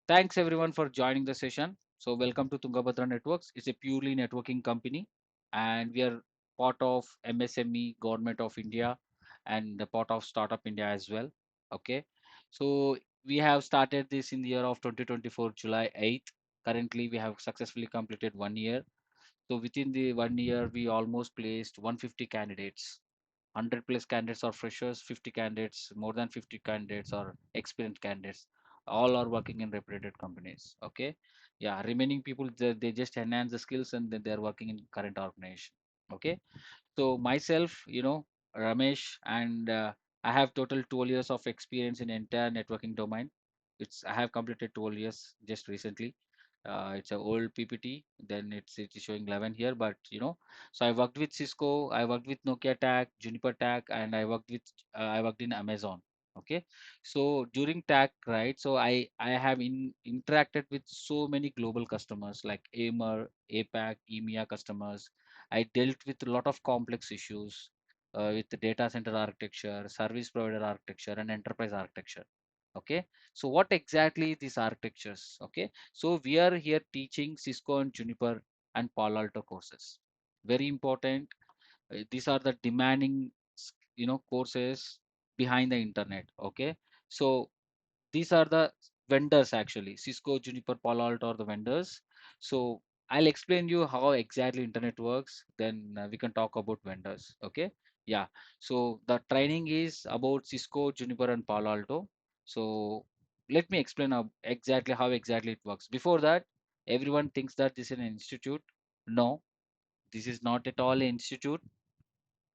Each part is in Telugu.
Thanks everyone for joining the session. So welcome to Tungabhadra Networks. It's a purely networking company and we are part of MSME Government of India and the part of Startup India as well. Okay. So we have started this in the year of 2024, July 8th. Currently, we have successfully completed 1 year. So within the 1 year, we almost placed 150 candidates. 100 plus candidates are freshers, 50 candidates, more than 50 candidates are experienced candidates. All are working in reputed companies. Okay. Yeah. Remaining people, they just enhance the skills and then they're working in current organization. Okay. So myself, Ramesh, and I have total 12 years of experience in entire networking domain. I have completed 12 years just recently. It's a old PPT. Then it is showing 11 here, but so I worked with Cisco, I worked with Nokia Tech, Juniper Tech, and I worked in Amazon. Okay, so during Tech, right? So I have interacted with so many global customers like AMER, APAC, EMEA customers. I dealt with a lot of complex issues with the data center architecture, service provider architecture, and enterprise architecture. Okay, so what exactly these architectures? Okay, so we are here teaching Cisco and Juniper and Palo Alto courses. Very important. These are the demanding, courses behind the internet. Okay, so these are the vendors actually. Cisco, Juniper, Palo Alto are the vendors. So I'll explain you how exactly internet works. Then we can talk about vendors. Okay. Yeah. So the training is about Cisco, Juniper, and Palo Alto. So let me explain exactly how exactly it works. Before that, everyone thinks that this is an institute. No, this is not at all an institute.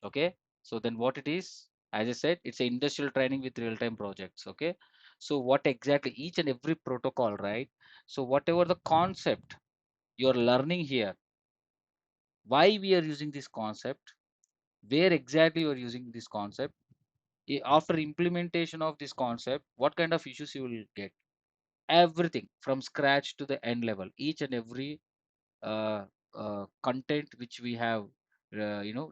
Okay, so then what it is, as I said, it's an industrial training with real-time projects. Okay, so what exactly each and every protocol, right? So whatever the concept you're learning here, why we are using this concept, where exactly you're using this concept, after implementation of this concept, what kind of issues you will get, everything from scratch to the end level, each and every uh, content which we have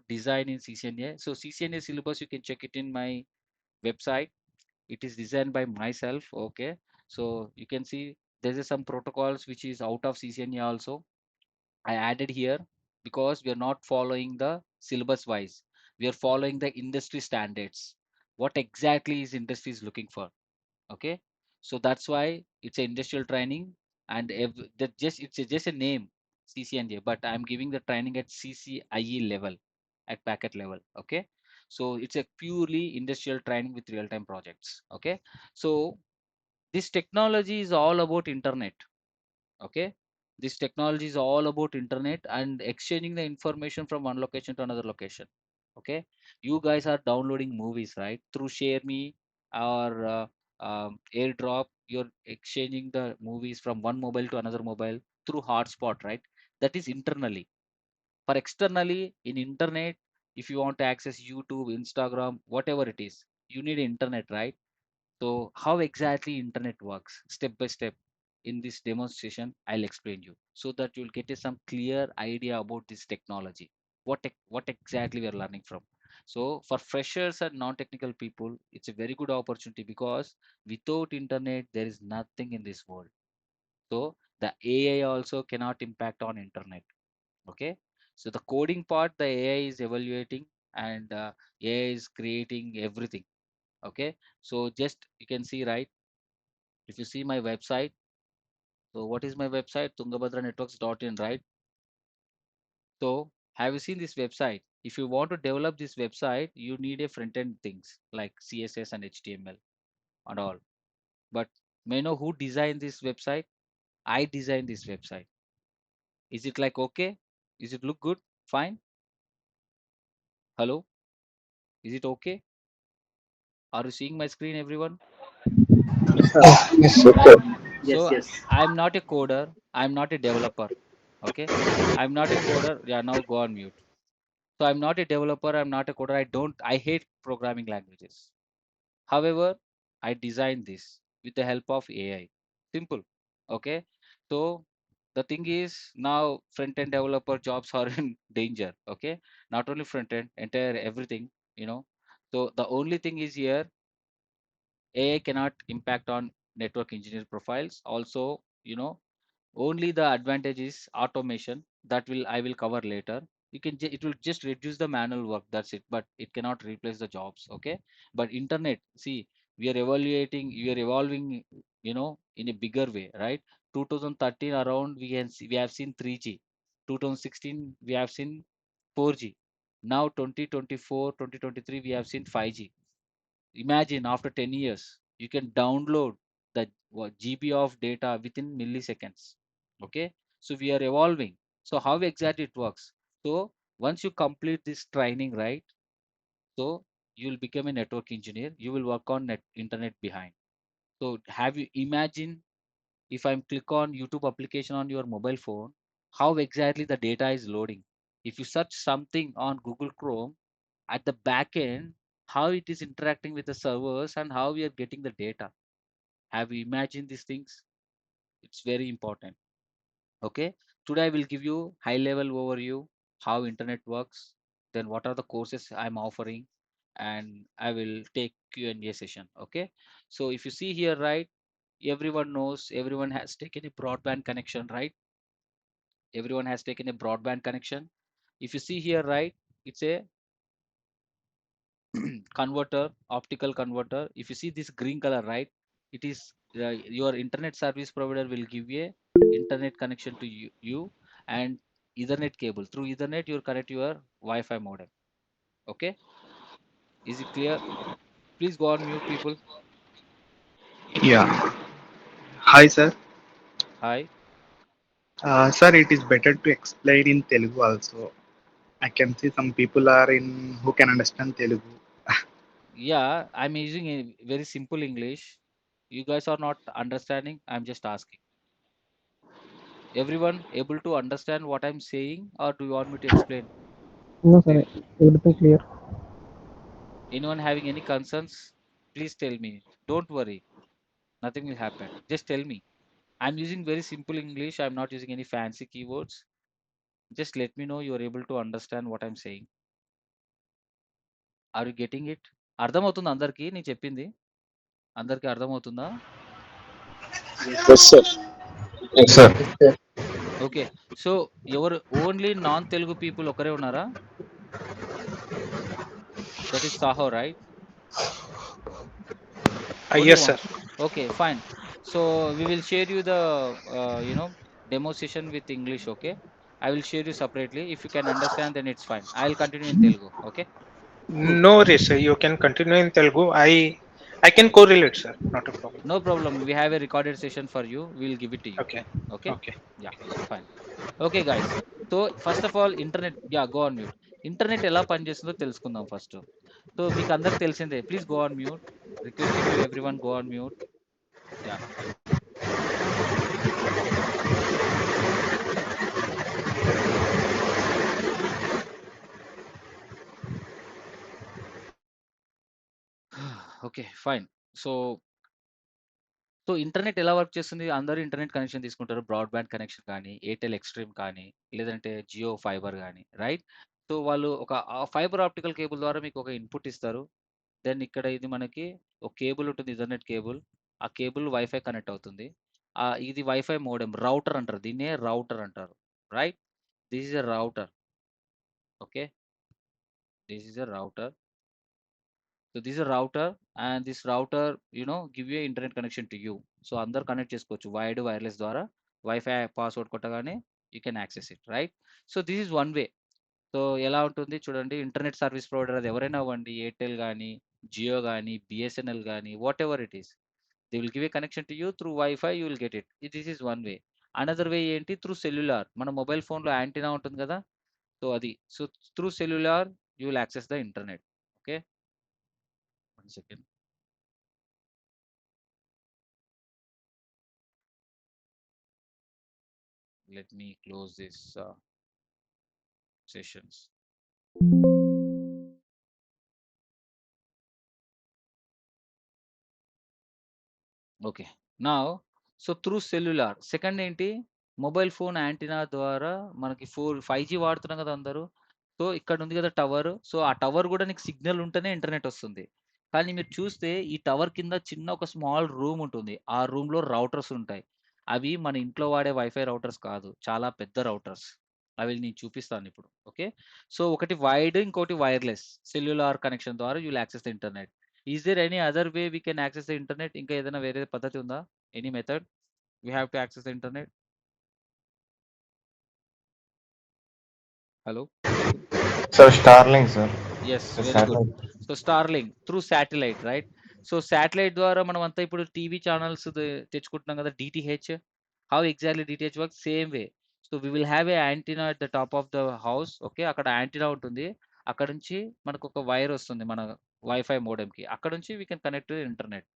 designed in CCNA. So CCNA syllabus, you can check it in my website. It is designed by myself. Okay, so you can see there is some protocols which is out of CCNA also. I added here because we are not following the syllabus wise. We are following the industry standards. What exactly is industry is looking for? Okay, so that's why it's an industrial training, and that just just a name, CCNJ, but I'm giving the training at CCIE level, at packet level. Okay, so it's a purely industrial training with real-time projects. Okay, so this technology is all about internet. Okay, this technology is all about internet and exchanging the information from one location to another location. Okay, you guys are downloading movies, right, through ShareMe or AirDrop. You're exchanging the movies from one mobile to another mobile through hotspot, right? That is internally. For externally in internet, if you want to access YouTube, Instagram, whatever it is, you need internet, right? So how exactly internet works, step by step, in this demonstration, I'll explain you so that you'll get some clear idea about this technology. What exactly we are learning from. So for freshers and non-technical people, it's a very good opportunity because without internet, there is nothing in this world. So the AI also cannot impact on internet. Okay. So the coding part, the AI is evaluating and AI is creating everything. Okay, so just you can see, right, if you see my website. So what is my website? Tungabhadranetworks.in, right? So have you seen this website? If you want to develop this website, you need a front end things like CSS and HTML and all. But may I know who designed this website? I designed this website. Is it like okay? Is it look good? Fine. Hello? Is it okay? Are you seeing my screen, everyone? Yes, Right. okay. So Yes. I'm not a coder. I'm not a developer. Okay. I'm not a coder. Yeah, now go on mute. So I'm not a developer, I'm not a coder. I hate programming languages. However, I designed this with the help of AI. Simple. Okay. So the thing is now front end developer jobs are in danger. Okay. Not only front end, entire everything, you know. So the only thing is here, AI cannot impact on network engineer profiles. Also, only the advantage is automation that will I will cover later. It will just reduce the manual work, that's it, but it cannot replace the jobs. Okay, but internet, see, we are evolving, in a bigger way, right? 2013 around, we have seen 3G. 2016 we have seen 4G. Now 2024, 2023 we have seen 5G. Imagine after 10 years, you can download the GB of data within milliseconds. Okay, so we are evolving. So how exactly it works? So once you complete this training, right? So you will become a network engineer. You will work on internet behind. So have you imagine if I'm click on YouTube application on your mobile phone, how exactly the data is loading? If you search something on Google Chrome, at the back end, how it is interacting with the servers and how we are getting the data. Have you imagined these things? It's very important. Okay. Today I will give you high level overview, how internet works, then what are the courses I'm offering, and I will take Q&A session. Okay. So if you see here, right, everyone knows, everyone has taken a broadband connection, right? Everyone has taken a broadband connection. If you see here, right, it's a converter, optical converter. If you see this green color, right, it is your internet service provider will give you a internet connection to you and Ethernet cable. Through Ethernet, you'll connect your Wi-Fi modem. Okay, is it clear? Please go on mute, people. Yeah. Hi, sir. Hi. Sir, it is better to explain in Telugu also. I can see some people are in who can understand Telugu. Yeah, I'm using a very simple English. You guys are not understanding. I'm just asking. Everyone able to understand what I'm saying, or do you want me to explain? No, sir. Everything clear. Anyone having any concerns? Please tell me. Don't worry. Nothing will happen. Just tell me. I'm using very simple English. I'm not using any fancy keywords. Just let me know you are able to understand what I'm saying. Are you getting it? అర్థమవుతుందా అందరికీ నేను చెప్పింది? అందరికీ అర్థమవుతుందా? Yes, sir. Yes, sir. Okay. So, ఎవరు ఓన్లీ నాన్ తెలుగు పీపుల్ ఒకరే ఉన్నారా? That is Sahoo right? Only Yes, one. sir. Okay, fine. So, we will share you the demo session with English. Okay. I will share you separately. If you can understand, then it's fine. I will continue in Telugu. Okay. Cool. No worries, sir. You can continue in Telugu. I can correlate, sir. Not a problem. No problem. We have a recorded session for you. We'll give it to you. Okay. Okay. Okay. Yeah. Fine. Okay, guys. So first of all internet, yeah, go on mute. Internet ఎలా పనిచేస్తుందో తెలుసుకుందాం ఫస్ట్. సో మీకు అందరికి తెలిసిందే. Please go on mute. Requesting you every one, go on mute. Yeah. Okay, fine. So so internet ఎలా వర్క్ చేస్తుంది? అందరూ ఇంటర్నెట్ కనెక్షన్ తీసుకుంటారు. బ్రాడ్‌బ్యాండ్ కనెక్షన్ కానీ, ఎయిర్‌టెల్ ఎక్స్‌ట్రీమ్ కానీ, లేదంటే జియో ఫైబర్ గానీ, రైట్? సో వాళ్ళు ఒక ఫైబర్ ఆప్టికల్ కేబుల్ ద్వారా మీకు ఒక ఇన్‌పుట్ ఇస్తారు. దెన్ ఇక్కడ ఇది మనకి ఒక కేబుల్ ఉంటుంది, ఈథర్‌నెట్ కేబుల్. ఆ కేబుల్ వైఫై కనెక్ట్ అవుతుంది. ఇది వైఫై మోడెమ్, రౌటర్ అంటారు. దీన్నే రౌటర్ అంటారు. Right? This is a router. Okay. This is a router. So this is router, and this router give you internet connection to you. So అందరు కనెక్ట్ చేసుకోవచ్చు వైర్లెస్ ద్వారా. వైఫై పాస్వర్డ్ కొట్టగానే you can access it, right? So this is one way. So ఎలా ఉంటుంది చూడండి, ఇంటర్నెట్ సర్వీస్ ప్రొవైడర్ అది ఎవరైనా అవ్వండి, ఎయిర్టెల్ కానీ, జియో కానీ, బిఎస్ఎన్ఎల్ కానీ, whatever it is, they will give a connection to you through wifi. You will get it. This is one way. Another way ఏంటి? Through cellular. మన మొబైల్ ఫోన్లో యాంటీనా ఉంటుంది కదా, సో అది. So through cellular you will access the internet. Okay, 1 second. Let me close this sessions. Okay. Now so through cellular. Second ఏంటి? మొబైల్ ఫోన్ యాంటీనా ద్వారా మనకి 5G వాడుతున్నాం కదా అందరూ. సో ఇక్కడ ఉంది కదా టవర్. సో ఆ టవర్ కూడా నీకు సిగ్నల్ ఉంటేనే ఇంటర్నెట్ వస్తుంది. కానీ మీరు చూస్తే ఈ టవర్ కింద చిన్న ఒక స్మాల్ రూమ్ ఉంటుంది. ఆ రూమ్‌లో రౌటర్స్ ఉంటాయి. అవి మన ఇంట్లో వాడే వైఫై రౌటర్స్ కాదు. చాలా పెద్ద రౌటర్స్. అవి నేను చూపిస్తానిప్పుడు. ఓకే. సో, ఒకటి వైడ్, ఇంకోటి వైర్‌లెస్. సెల్యులార్ కనెక్షన్ ద్వారా you will access the internet. Is there any other way we can access the internet? ఇంకా ఏదైనా వేరే పద్ధతి ఉందా? Any method we have to access the internet? Hello? Sir, Starlink, sir. Yes. The very good. satellite. So, Starlink through satellite right? So, satellite ద్వారా మనమంతా ఇప్పుడు టీవీ ఛానల్స్ తెచ్చుకుంటున్నాం కదా! DTH. How exactly DTH works? Same way. So, we will have a antenna at the top of the house. Okay. అక్కడ యాంటెన్నా ఉంటుంది. అక్కడ నుంచి మనకొక వైర్ వస్తుంది మన వైఫై మోడెమ్‌కి. అక్కడ నుంచి we can connect to internet.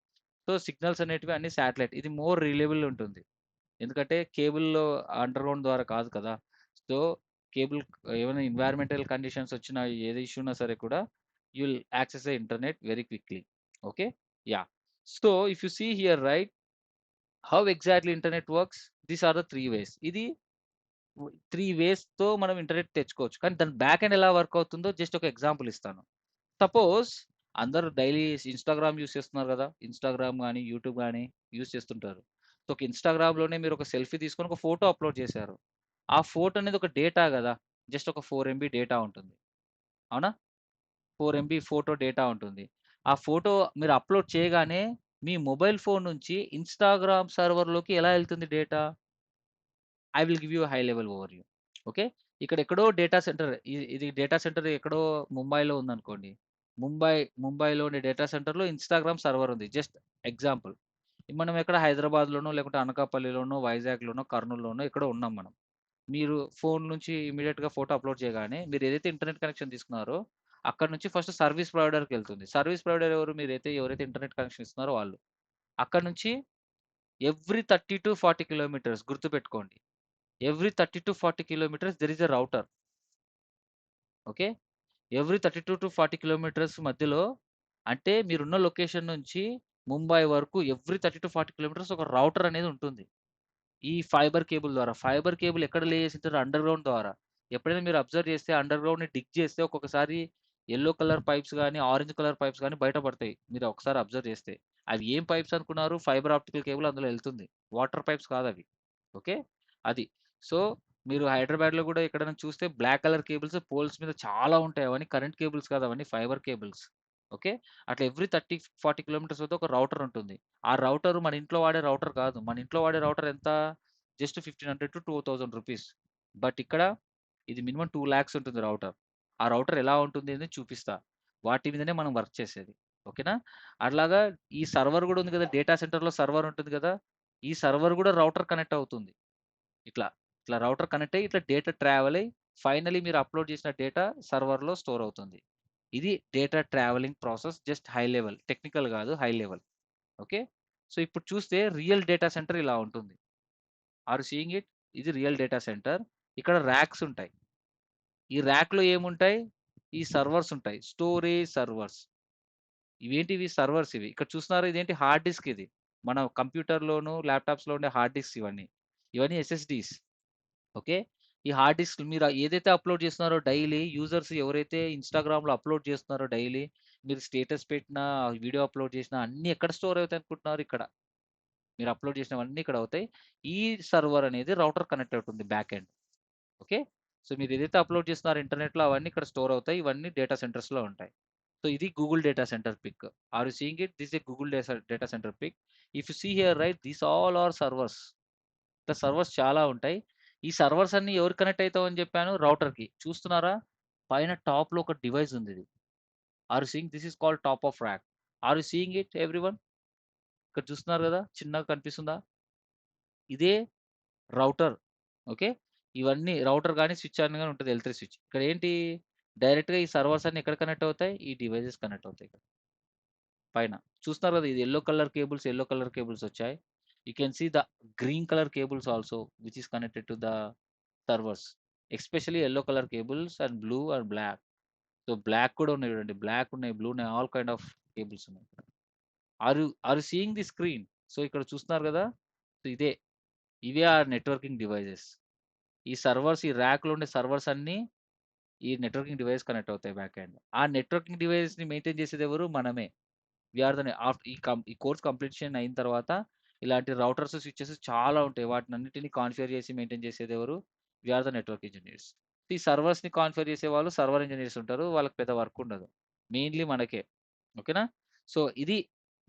So, signals అనేటివి అన్నీ శాటిలైట్. ఇది మోర్ రిలయబుల్ ఉంటుంది. ఎందుకంటే కేబుల్‌లో అండర్‌గ్రౌండ్ ద్వారా కాదు కదా! సో, కేబుల్ ఏమైనా ఎన్వైర్మెంటల్ కండిషన్స్ వచ్చినా, ఏది ఇష్యూ ఉన్నా సరే కూడా you will access the internet very quickly. Okay. Yeah! So, if you see here right, how exactly internet works? These are the 3 ways. ఇది 3 వేస్‌తో మనం ఇంటర్నెట్ తెచ్చుకోవచ్చు. కానీ దాని బ్యాక్ ఎండ్ ఎలా వర్క్ అవుతుందో జస్ట్ ఒక ఎగ్జాంపుల్ ఇస్తాను. సపోజ్ అందరూ డైలీ ఇన్‌స్టాగ్రామ్ యూజ్ చేస్తున్నారు గదా! ఇన్‌స్టాగ్రామ్ గాని, యూట్యూబ్ గాని యూజ్ చేస్తుంటారు. సో, ఒక ఇన్‌స్టాగ్రామ్‌లోనే మీరు ఒక సెల్ఫీ తీసుకొని ఒక ఫోటో అప్‌లోడ్ చేశారు. ఆ ఫోటో అనేది ఒక డేటా గదా! జస్ట్ ఒక 4 ఎంబీ డేటా ఉంటుంది. అవునా? 4 ఎంబీ ఫోటో డేటా ఉంటుంది. ఆ ఫోటో మీరు అప్‌లోడ్ చేయగానే మీ మొబైల్ ఫోన్ నుంచి ఇన్‌స్టాగ్రామ్ సర్వర్‌లోకి ఎలా ఎళ్తుంది data? I will give you high level overview. Okay. ఇక్కడ ఎక్కడో డేటా సెంటర్ ఇది డేటా సెంటర్ ఎక్కడో ముంబైలో ఉందనుకోండి. ముంబైలోని డేటా సెంటర్‌లో ఇన్‌స్టాగ్రామ్ సర్వర్ ఉంది. Just example. మనం ఎక్కడ హైదరాబాద్‌లోనో, లేకపోతే అనకాపల్లిలోనో, వైజాగ్‌లోనో, కర్నూల్‌లోనో ఎక్కడో ఉన్నాం మనం. మీరు ఫోన్ నుంచి ఇమ్మీడియేట్‌గా ఫోటో అప్‌లోడ్ చేయగానే మీరు ఏదైతే ఇంటర్నెట్ కనెక్షన్ తీసుకున్నారో, అక్కడి నుంచి ఫస్ట్ సర్వీస్ ప్రొవైడర్‌కెళ్తుంది. సర్వీస్ ప్రొవైడర్ ఎవరు? ఎవరైతే ఇంటర్నెట్ కనెక్షన్ ఇస్తున్నారో వాళ్ళు. అక్కడి నుంచి ఎవ్రీ 30-40 కిలోమీటర్స్ గుర్తుపెట్టుకోండి. Every 30-40 kilometres there is a router. Okay. Every 32-40 kilometres మధ్యలో, అంటే మీరున్న లొకేషన్ నుంచి ముంబై వరకు ఎవ్రీ 30-40 కిలోమీటర్స్ ఒక రౌటర్ అనేది ఉంటుంది. ఈ ఫైబర్ కేబుల్ ద్వారా. ఫైబర్ కేబుల్ ఎక్కడ లే చేసింటారు? అండర్‌గ్రౌండ్ ద్వారా. ఎప్పుడైనా మీరు అబ్జర్వ్ చేస్తే అండర్‌గ్రౌండ్‌ని డిగ్ చేస్తే ఒక్కొక్కసారి యెల్లో కలర్ పైప్స్ గాని, ఆరెంజ్ కలర్ పైప్స్ గాని బయట పడతాయి. మీరు ఒకసారి అబ్జర్వ్ చేస్తే. అవి ఏం పైప్స్ అనుకున్నారు? ఫైబర్ ఆప్టికల్ కేబుల్ అందులో ఎళ్తుంది. వాటర్ పైప్స్ కాదవి. ఓకే. అది. సో, మీరు హైదరాబాద్‌లో గూడా ఎక్కడైనా చూస్తే బ్లాక్ కలర్ కేబుల్స్ పోల్స్ మీద చాలా ఉంటాయి. అవన్నీ కరెంట్ కేబుల్స్ కాదు. అవన్నీ ఫైబర్ కేబుల్స్. ఓకే. అట్లా ఎవ్రీ 30, 40 కిలోమీటర్స్ వద్ద ఒక రౌటర్ ఉంటుంది. ఆ రౌటర్ మన ఇంట్లో వాడే రౌటర్ కాదు. మన ఇంట్లో వాడే రౌటర్ ఎంత? Just 1500-2000 rupees. బట్ ఇక్కడ ఇది మినిమమ్ 2,00,000 ఉంటుంది రౌటర్. ఆ రౌటర్ ఎలా ఉంటుంది అనేది చూపిస్తా. వాటి మీదనే మనం వర్క్ చేసేది. ఓకేనా? అట్లాగా ఈ సర్వర్ గూడా ఉంది గదా! డేటా సెంటర్‌లో సర్వర్ ఉంటుంది గదా! ఈ సర్వర్ గూడా రౌటర్ కనెక్ట్ అవుతుంది. ఇట్లా. ఇట్లా రౌటర్ కనెక్ట్ అయ్యి ఇట్లా డేటా ట్రావెల్ అయ్యి ఫైనల్లీ మీరు అప్‌లోడ్ చేసిన డేటా సర్వర్‌లో స్టోర్ అవుతుంది. ఇది data travelling process just high level. Technical గాదు. High level. ఓకే. సో, ఇప్పుడు చూస్తే రియల్ డేటా సెంటర్ ఇలా ఉంటుంది. Are you seeing it? ఇది రియల్ డేటా సెంటర్. ఇక్కడ ర్యాక్స్ ఉంటాయి. ఈ ర్యాక్‌లో ఏముంటాయి? ఈ సర్వర్స్ ఉంటాయి. Storage servers. ఇవేంటివి? సర్వర్స్ ఇవి. ఇక్కడ చూస్తున్నారా ఇదేంటి? హార్డ్ డిస్క్ ఇది. మన కంప్యూటర్‌లోను, ల్యాప్‌టాప్స్‌లో ఉండే హార్డ్ డిస్క్స్ ఇవన్నీ. ఇవన్నీ ఎస్ఎస్‌డీస్. ఓకే. ఈ హార్డ్ డిస్క్ మీరు ఏదైతే అప్‌లోడ్ చేస్తున్నారో డైలీ యూజర్స్ ఎవరైతే ఇన్‌స్టాగ్రామ్‌లో అప్‌లోడ్ చేస్తున్నారో డైలీ, మీరు స్టేటస్ పెట్టినా, వీడియో అప్‌లోడ్ చేసినా అన్నీ ఎక్కడ స్టోర్ అవుతాయి అనుకుంటున్నారు? ఇక్కడ. మీరు అప్‌లోడ్ చేసినవన్నీ ఇక్కడ అవుతాయి. ఈ సర్వర్ అనేది రౌటర్ కనెక్ట్ అవుతుంది బ్యాక్ ఎండ్. ఓకే. సో, మీరు ఏదైతే అప్‌లోడ్ చేస్తున్నారో ఇంటర్నెట్‌లో అవన్నీ ఇక్కడ స్టోర్ అవుతాయి. ఇవన్నీ డేటా సెంటర్స్‌లో ఉంటాయి. సో, ఇది Google data centre pic. Are you seeing it? This a Google data centre pic. If you see here right these all are servers. ఇట్లా సర్వర్స్ చాలా ఉంటాయి. ఈ సర్వర్స్ అన్నీ ఎవరికి కనెక్ట్ అయితావని చెప్పాను? రౌటర్‌కి. చూస్తున్నారా? పైన టాప్‌లో ఒక డివైస్ ఉందిది. Are you seeing? This is called top of rack. Are you seeing it everyone? ఇక్కడ చూస్తున్నారు గదా! చిన్నగా కనిపిస్తుందా? ఇదే రౌటర్. ఓకే. ఇవన్నీ రౌటర్ గాని, స్విచ్ ఆన్ గాని ఉంటది L3 స్విచ్. ఇక్కడ ఏంటి? డైరెక్ట్‌గా ఈ సర్వర్స్ అన్నీ ఎక్కడ కనెక్ట్ అవుతాయి? ఈ డివైసెస్ కనెక్ట్ అవుతాయి ఇక్కడ పైన. చూస్తున్నారు కదా! ఇది యెల్లో కలర్ కేబుల్స్ వచ్చాయి. You can see the green colour cables also which is connected to the servers. Especially yellow colour cables and blue and black. So, black కూడా ఉన్నాయి చూడండి. బ్లాక్ ఉన్నాయి, బ్లూ ఉన్నాయి. ఆల్ కైండ్ ఆఫ్ కేబుల్స్ ఉన్నాయి. Are you seeing the screen? So, ఇక్కడ చూస్తున్నారు కదా! సో, ఇవే ఆర్ నెట్వర్కింగ్ డివైసెస్. ఈ సర్వర్స్ ఈ ర్యాక్‌లో ఉండే సర్వర్స్ అన్నీ ఈ నెట్వర్కింగ్ డివైస్ కనెక్ట్ అవుతాయి బ్యాక్ ఎండ్. ఆ నెట్వర్కింగ్ డివైస్‌ని మెయింటైన్ చేసేది ఎవరు? మనమే. వీఆర్ ద ఈ కోర్స్ కంప్లీషన్ అయిన తర్వాత ఇలాంటి రౌటర్స్ స్విచెస్ చాలా ఉంటాయి. వాటిని అన్నిటిని కాన్ఫిగర్ చేసి మెయింటైన్ చేసేది ఎవరు? We are the network engineers. ఈ సర్వర్స్ని కాన్ఫిగర్ చేసే వాళ్ళు సర్వర్ ఇంజనీర్స్ ఉంటారు. వాళ్ళకి పెద్ద వర్క్ ఉండదు. మెయిన్లీ మనకే. ఓకేనా? సో ఇది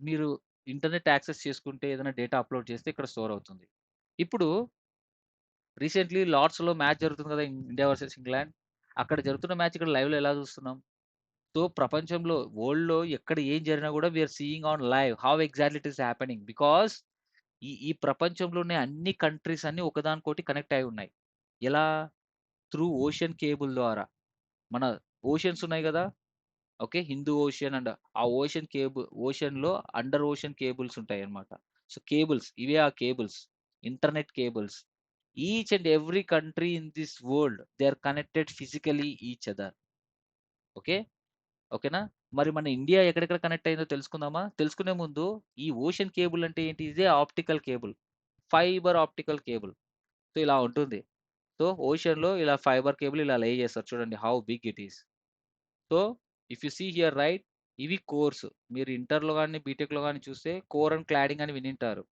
మీరు ఇంటర్నెట్ యాక్సెస్ చేసుకుంటే ఏదైనా డేటా అప్లోడ్ చేస్తే ఇక్కడ స్టోర్ అవుతుంది. ఇప్పుడు రీసెంట్లీ లార్డ్స్లో మ్యాచ్ జరుగుతుంది కదా, ఇండియా వర్సెస్ ఇంగ్లాండ్. అక్కడ జరుగుతున్న మ్యాచ్ ఇక్కడ లైవ్లో ఎలా చూస్తున్నాం? సో ప్రపంచంలో వరల్డ్‌లో ఎక్కడ ఏం జరిగినా కూడా we are seeing on live how exactly it is happening. Because ఈ ప్రపంచంలోనే అన్ని కంట్రీస్ అన్ని ఒకదానికొకటి కనెక్ట్ అయి ఉన్నాయి. ఎలా? త్రూ ఓషన్ కేబుల్ ద్వారా. మన ఓషన్స్ ఉన్నాయి కదా, ఓకే, హిందూ ఓషన్ అండ్ ఆ ఓషన్‌లో అండర్ ఓషన్ కేబుల్స్ ఉంటాయి అన్నమాట. సో కేబుల్స్ ఇవే ఆ cables, internet cables. Each and every country in this world they are connected physically each other. Okay, ఓకేనా? మరి మన ఇండియా ఎక్కడెక్కడ కనెక్ట్ అయిందో తెలుసుకుందామా? తెలుసుకునే ముందు ఈ ఓషన్ కేబుల్ అంటే ఏంటి? ఇదే optical cable, fibre optical cable. So ఇలా ఉంటుంది. సో ఓషన్‌లో ఇలా ఫైబర్ కేబుల్ ఇలా లే చేస్తారు. చూడండి how big it is. So if you see here right, ఇవి కోర్స్. మీరు ఇంటర్‌లో గాని, బీటెక్‌లో గాని చూస్తే కోర్ అండ్ క్లాడింగ్ అని వినుంటారు.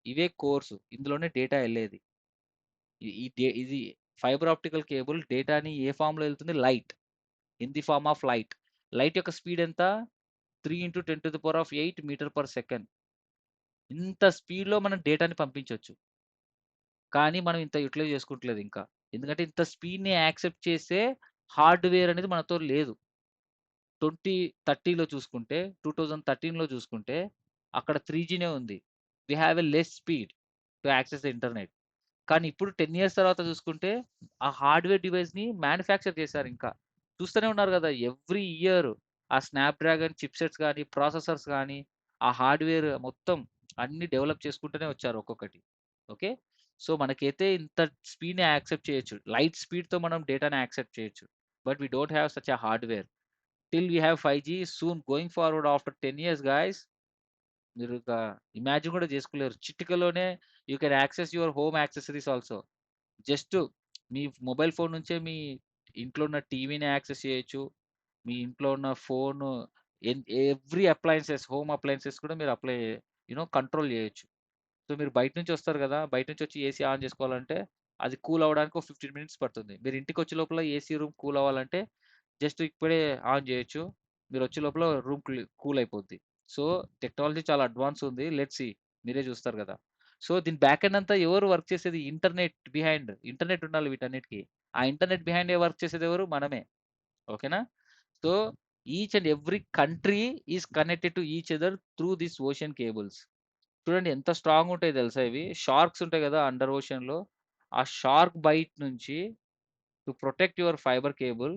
ఇవే కోర్స్. ఇందులోనే డేటా ఎళ్ళేది. ఇది ఫైబర్ ఆప్టికల్ కేబుల్ డేటాని ఏ ఫార్మ్‌లో ఎళ్తుంది? Light. In the form of light. Light యొక్క స్పీడ్ ఎంత? 3 × 10⁸ మీటర్ పర్ సెకండ్. ఇంత స్పీడ్‌లో మనం డేటాని పంపించొచ్చు. కానీ మనం ఇంత యుటిలైజ్ చేసుకుంటలేదు ఇంకా. ఎందుకంటే ఇంత స్పీడ్‌ని యాక్సెప్ట్ చేసే హార్డ్‌వేర్ అనేది మనతో లేదు. 2013లో చూసుకుంటే, 2013లో చూసుకుంటే అక్కడ 3జీనే ఉంది. We have a less speed to access the internet. కానీ ఇప్పుడు 10 ఇయర్స్ తర్వాత చూసుకుంటే ఆ హార్డ్‌వేర్ డివైస్‌ని మ్యానుఫ్యాక్చర్ చేశారు ఇంకా. చూస్తూనే ఉన్నారు కదా! ఎవ్రీ ఇయర్ ఆ స్నాప్‌డ్రాగన్ చిప్‌సెట్స్ గాని, ప్రాసెసర్స్ గాని, ఆ హార్డ్‌వేర్ మొత్తం అన్నీ డెవలప్ చేసుకుంటూనే వచ్చారు ఒక్కొక్కటి. ఓకే. సో మనకైతే ఇంత స్పీడ్‌ని యాక్సెప్ట్ చేయొచ్చు. లైట్ స్పీడ్‌తో మనం డేటాని యాక్సెప్ట్ చేయొచ్చు. But we don't have such a hardware. Till we have five G soon going forward after 10 years guys, మీరు ఇక ఇమాజిన్ కూడా చేసుకోలేరు. చిటికలోనే you can access your home accessories also. Just మీ మొబైల్ ఫోన్ నుంచే మీ ఇంట్లో ఉన్న టీవీని యాక్సెస్ చేయొచ్చు. మీ ఇంట్లో ఉన్న phone, every appliances, home appliances కూడా మీరు కంట్రోల్ చేయొచ్చు. సో మీరు బయట నుంచి వస్తారు కదా, బయట నుంచి వచ్చి ఏసీ ఆన్ చేసుకోవాలంటే అది కూల్ అవ్వడానికి ఒక 15 మినిట్స్ పడుతుంది. మీరు ఇంటికి వచ్చే లోపల ఏసీ రూమ్ కూల్ అవ్వాలంటే జస్ట్ ఇప్పుడే ఆన్ చేయొచ్చు. మీరు వచ్చే లోపల రూమ్ కూల్ అయిపోద్ది. సో టెక్నాలజీ చాలా అడ్వాన్స్ ఉంది. లెట్స్ సీ, మీరే చూస్తారు కదా. సో దీని బ్యాక్ ఎండ్ అంతా ఎవరు వర్క్ చేసేది? Internet behind. ఇంటర్నెట్ ఉండాలి వీటన్నిటికి. ఆ ఇంటర్నెట్ బిహైండ్ వర్క్ చేసేది ఎవరు? మనమే. ఓకేనా? So each and every country is connected to each other through this ocean cables. చూడండి ఎంత స్ట్రాంగ్ ఉంటాయి తెలుసా ఇవి. షార్క్స్ ఉంటాయి కదా అండర్ ఓషన్‌లో, ఆ షార్క్ బైట్ నుంచి to protect your fibre cable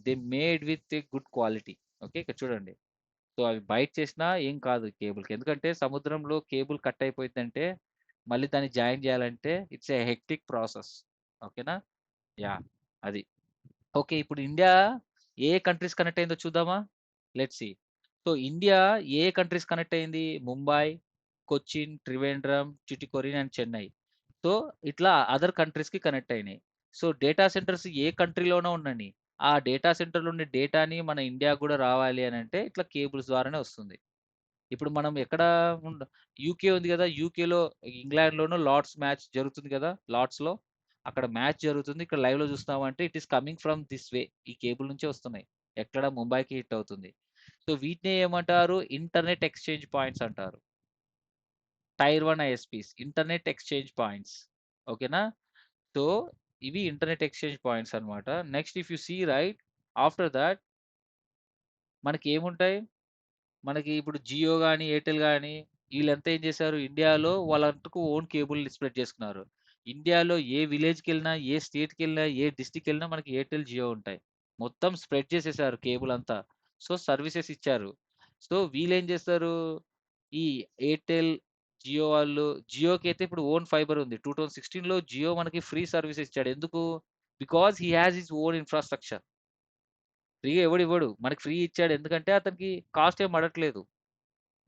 they made with a good quality. Okay, ఇక్కడ చూడండి. సో అవి బైట్ చేసినా ఏం కాదు కేబుల్‌కి. ఎందుకంటే సముద్రంలో కేబుల్ కట్ అయిపోయిందంటే మళ్ళీ దాన్ని జాయిన్ చేయాలంటే ఇట్స్ ఎ హెక్టిక్ ప్రాసెస్. ఓకేనా? యాహ్! అది. ఓకే, ఇప్పుడు ఇండియా ఏ కంట్రీస్ కనెక్ట్ అయిందో చూద్దామా? Let's see. సో ఇండియా ఏ కంట్రీస్ కనెక్ట్ అయింది? ముంబై, కొచ్చిన్, త్రివేంద్రం, ట్యుటికోరిన్ అండ్ చెన్నై. సో ఇట్లా అదర్ కంట్రీస్‌కి కనెక్ట్ అయినాయి. సో డేటా సెంటర్స్ ఏ కంట్రీలోనో ఉండని, ఆ డేటా సెంటర్‌లో ఉండే డేటాని మన ఇండియాకి కూడా రావాలి అనంటే ఇట్లా కేబుల్స్ ద్వారానే వస్తుంది. ఇప్పుడు మనం ఎక్కడ ఉండ యూకే ఉంది కదా! యూకేలో, ఇంగ్లాండ్‌లోనూ లార్డ్స్ మ్యాచ్ జరుగుతుంది కదా! లార్డ్స్‌లో. అక్కడ మ్యాచ్ జరుగుతుంది. ఇక్కడ లైవ్‌లో చూస్తున్నామంటే it is coming from this way. ఈ కేబుల్ నుంచే వస్తున్నాయి. ఎక్కడ? ముంబైకి హిట్ అవుతుంది. సో వీటిని ఏమంటారు? ఇంటర్నెట్ ఎక్స్‌చేంజ్ పాయింట్స్ అంటారు. Tier 1 ISPs, internet exchange points. ఓకేనా? సో ఇవి ఇంటర్నెట్ ఎక్స్‌చేంజ్ పాయింట్స్ అన్నమాట. Next if you see right, after that మనకేముంటాయి? మనకి ఇప్పుడు జియో గాని, ఎయిర్టెల్ గాని వీళ్ళంతా ఏం చేశారు? ఇండియాలో వాళ్ళంతకు ఓన్ కేబుల్ స్ప్రెడ్ చేసుకున్నారు. ఇండియాలో ఏ విలేజ్‌కెళ్ళినా, ఏ స్టేట్‌కెళ్ళినా, ఏ డిస్ట్రిక్ట్‌కెళ్ళినా మనకి ఎయిర్టెల్, జియో ఉంటాయి. మొత్తం స్ప్రెడ్ చేసేసారు కేబుల్ అంతా. సో సర్వీసెస్ ఇచ్చారు. సో వీళ్ళేం చేస్తారు? ఈ ఎయిర్టెల్, జియో వాళ్ళు, జియోకైతే ఇప్పుడు ఓన్ ఫైబర్ ఉంది. 2016లో జియో మనకి ఫ్రీ సర్వీస్ ఇచ్చాడు. ఎందుకు? Because he has his own infrastructure. ఫ్రీగా ఎవడివ్వడు. మనకి ఫ్రీ ఇచ్చాడు. ఎందుకంటే అతనికి కాస్ట్ ఏం పడట్లేదు.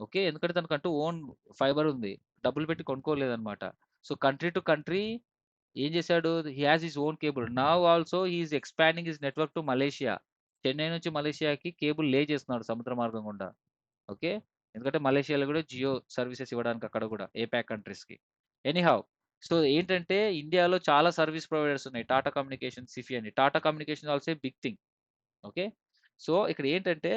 ఓకే. ఎందుకంటే తనకంటూ ఓన్ ఫైబర్ ఉంది. డబ్బులు పెట్టి కొనుక్కోలేదన్నమాట. సో కంట్రీ టు కంట్రీ ఏం చేశాడు? He has his own cable. Now also he is expanding his network to Malaysia. Chennai నుంచి మలేషియాకి కేబుల్ లే చేస్తున్నాడు సముద్ర మార్గం గుండా. ఓకే. ఎందుకంటే మలేషియాలో కూడా జియో సర్వీసెస్ ఇవ్వడానికి అక్కడ కూడా ఏపాక్ కంట్రీస్‌కి. ఎనీహౌ సో ఏంటంటే ఇండియాలో చాలా సర్వీస్ ప్రొవైడర్స్ ఉన్నాయి. టాటా కమ్యూనికేషన్, సిఫి అని. Tata communication also a big thing. Okay. So ఇక్కడ ఏంటంటే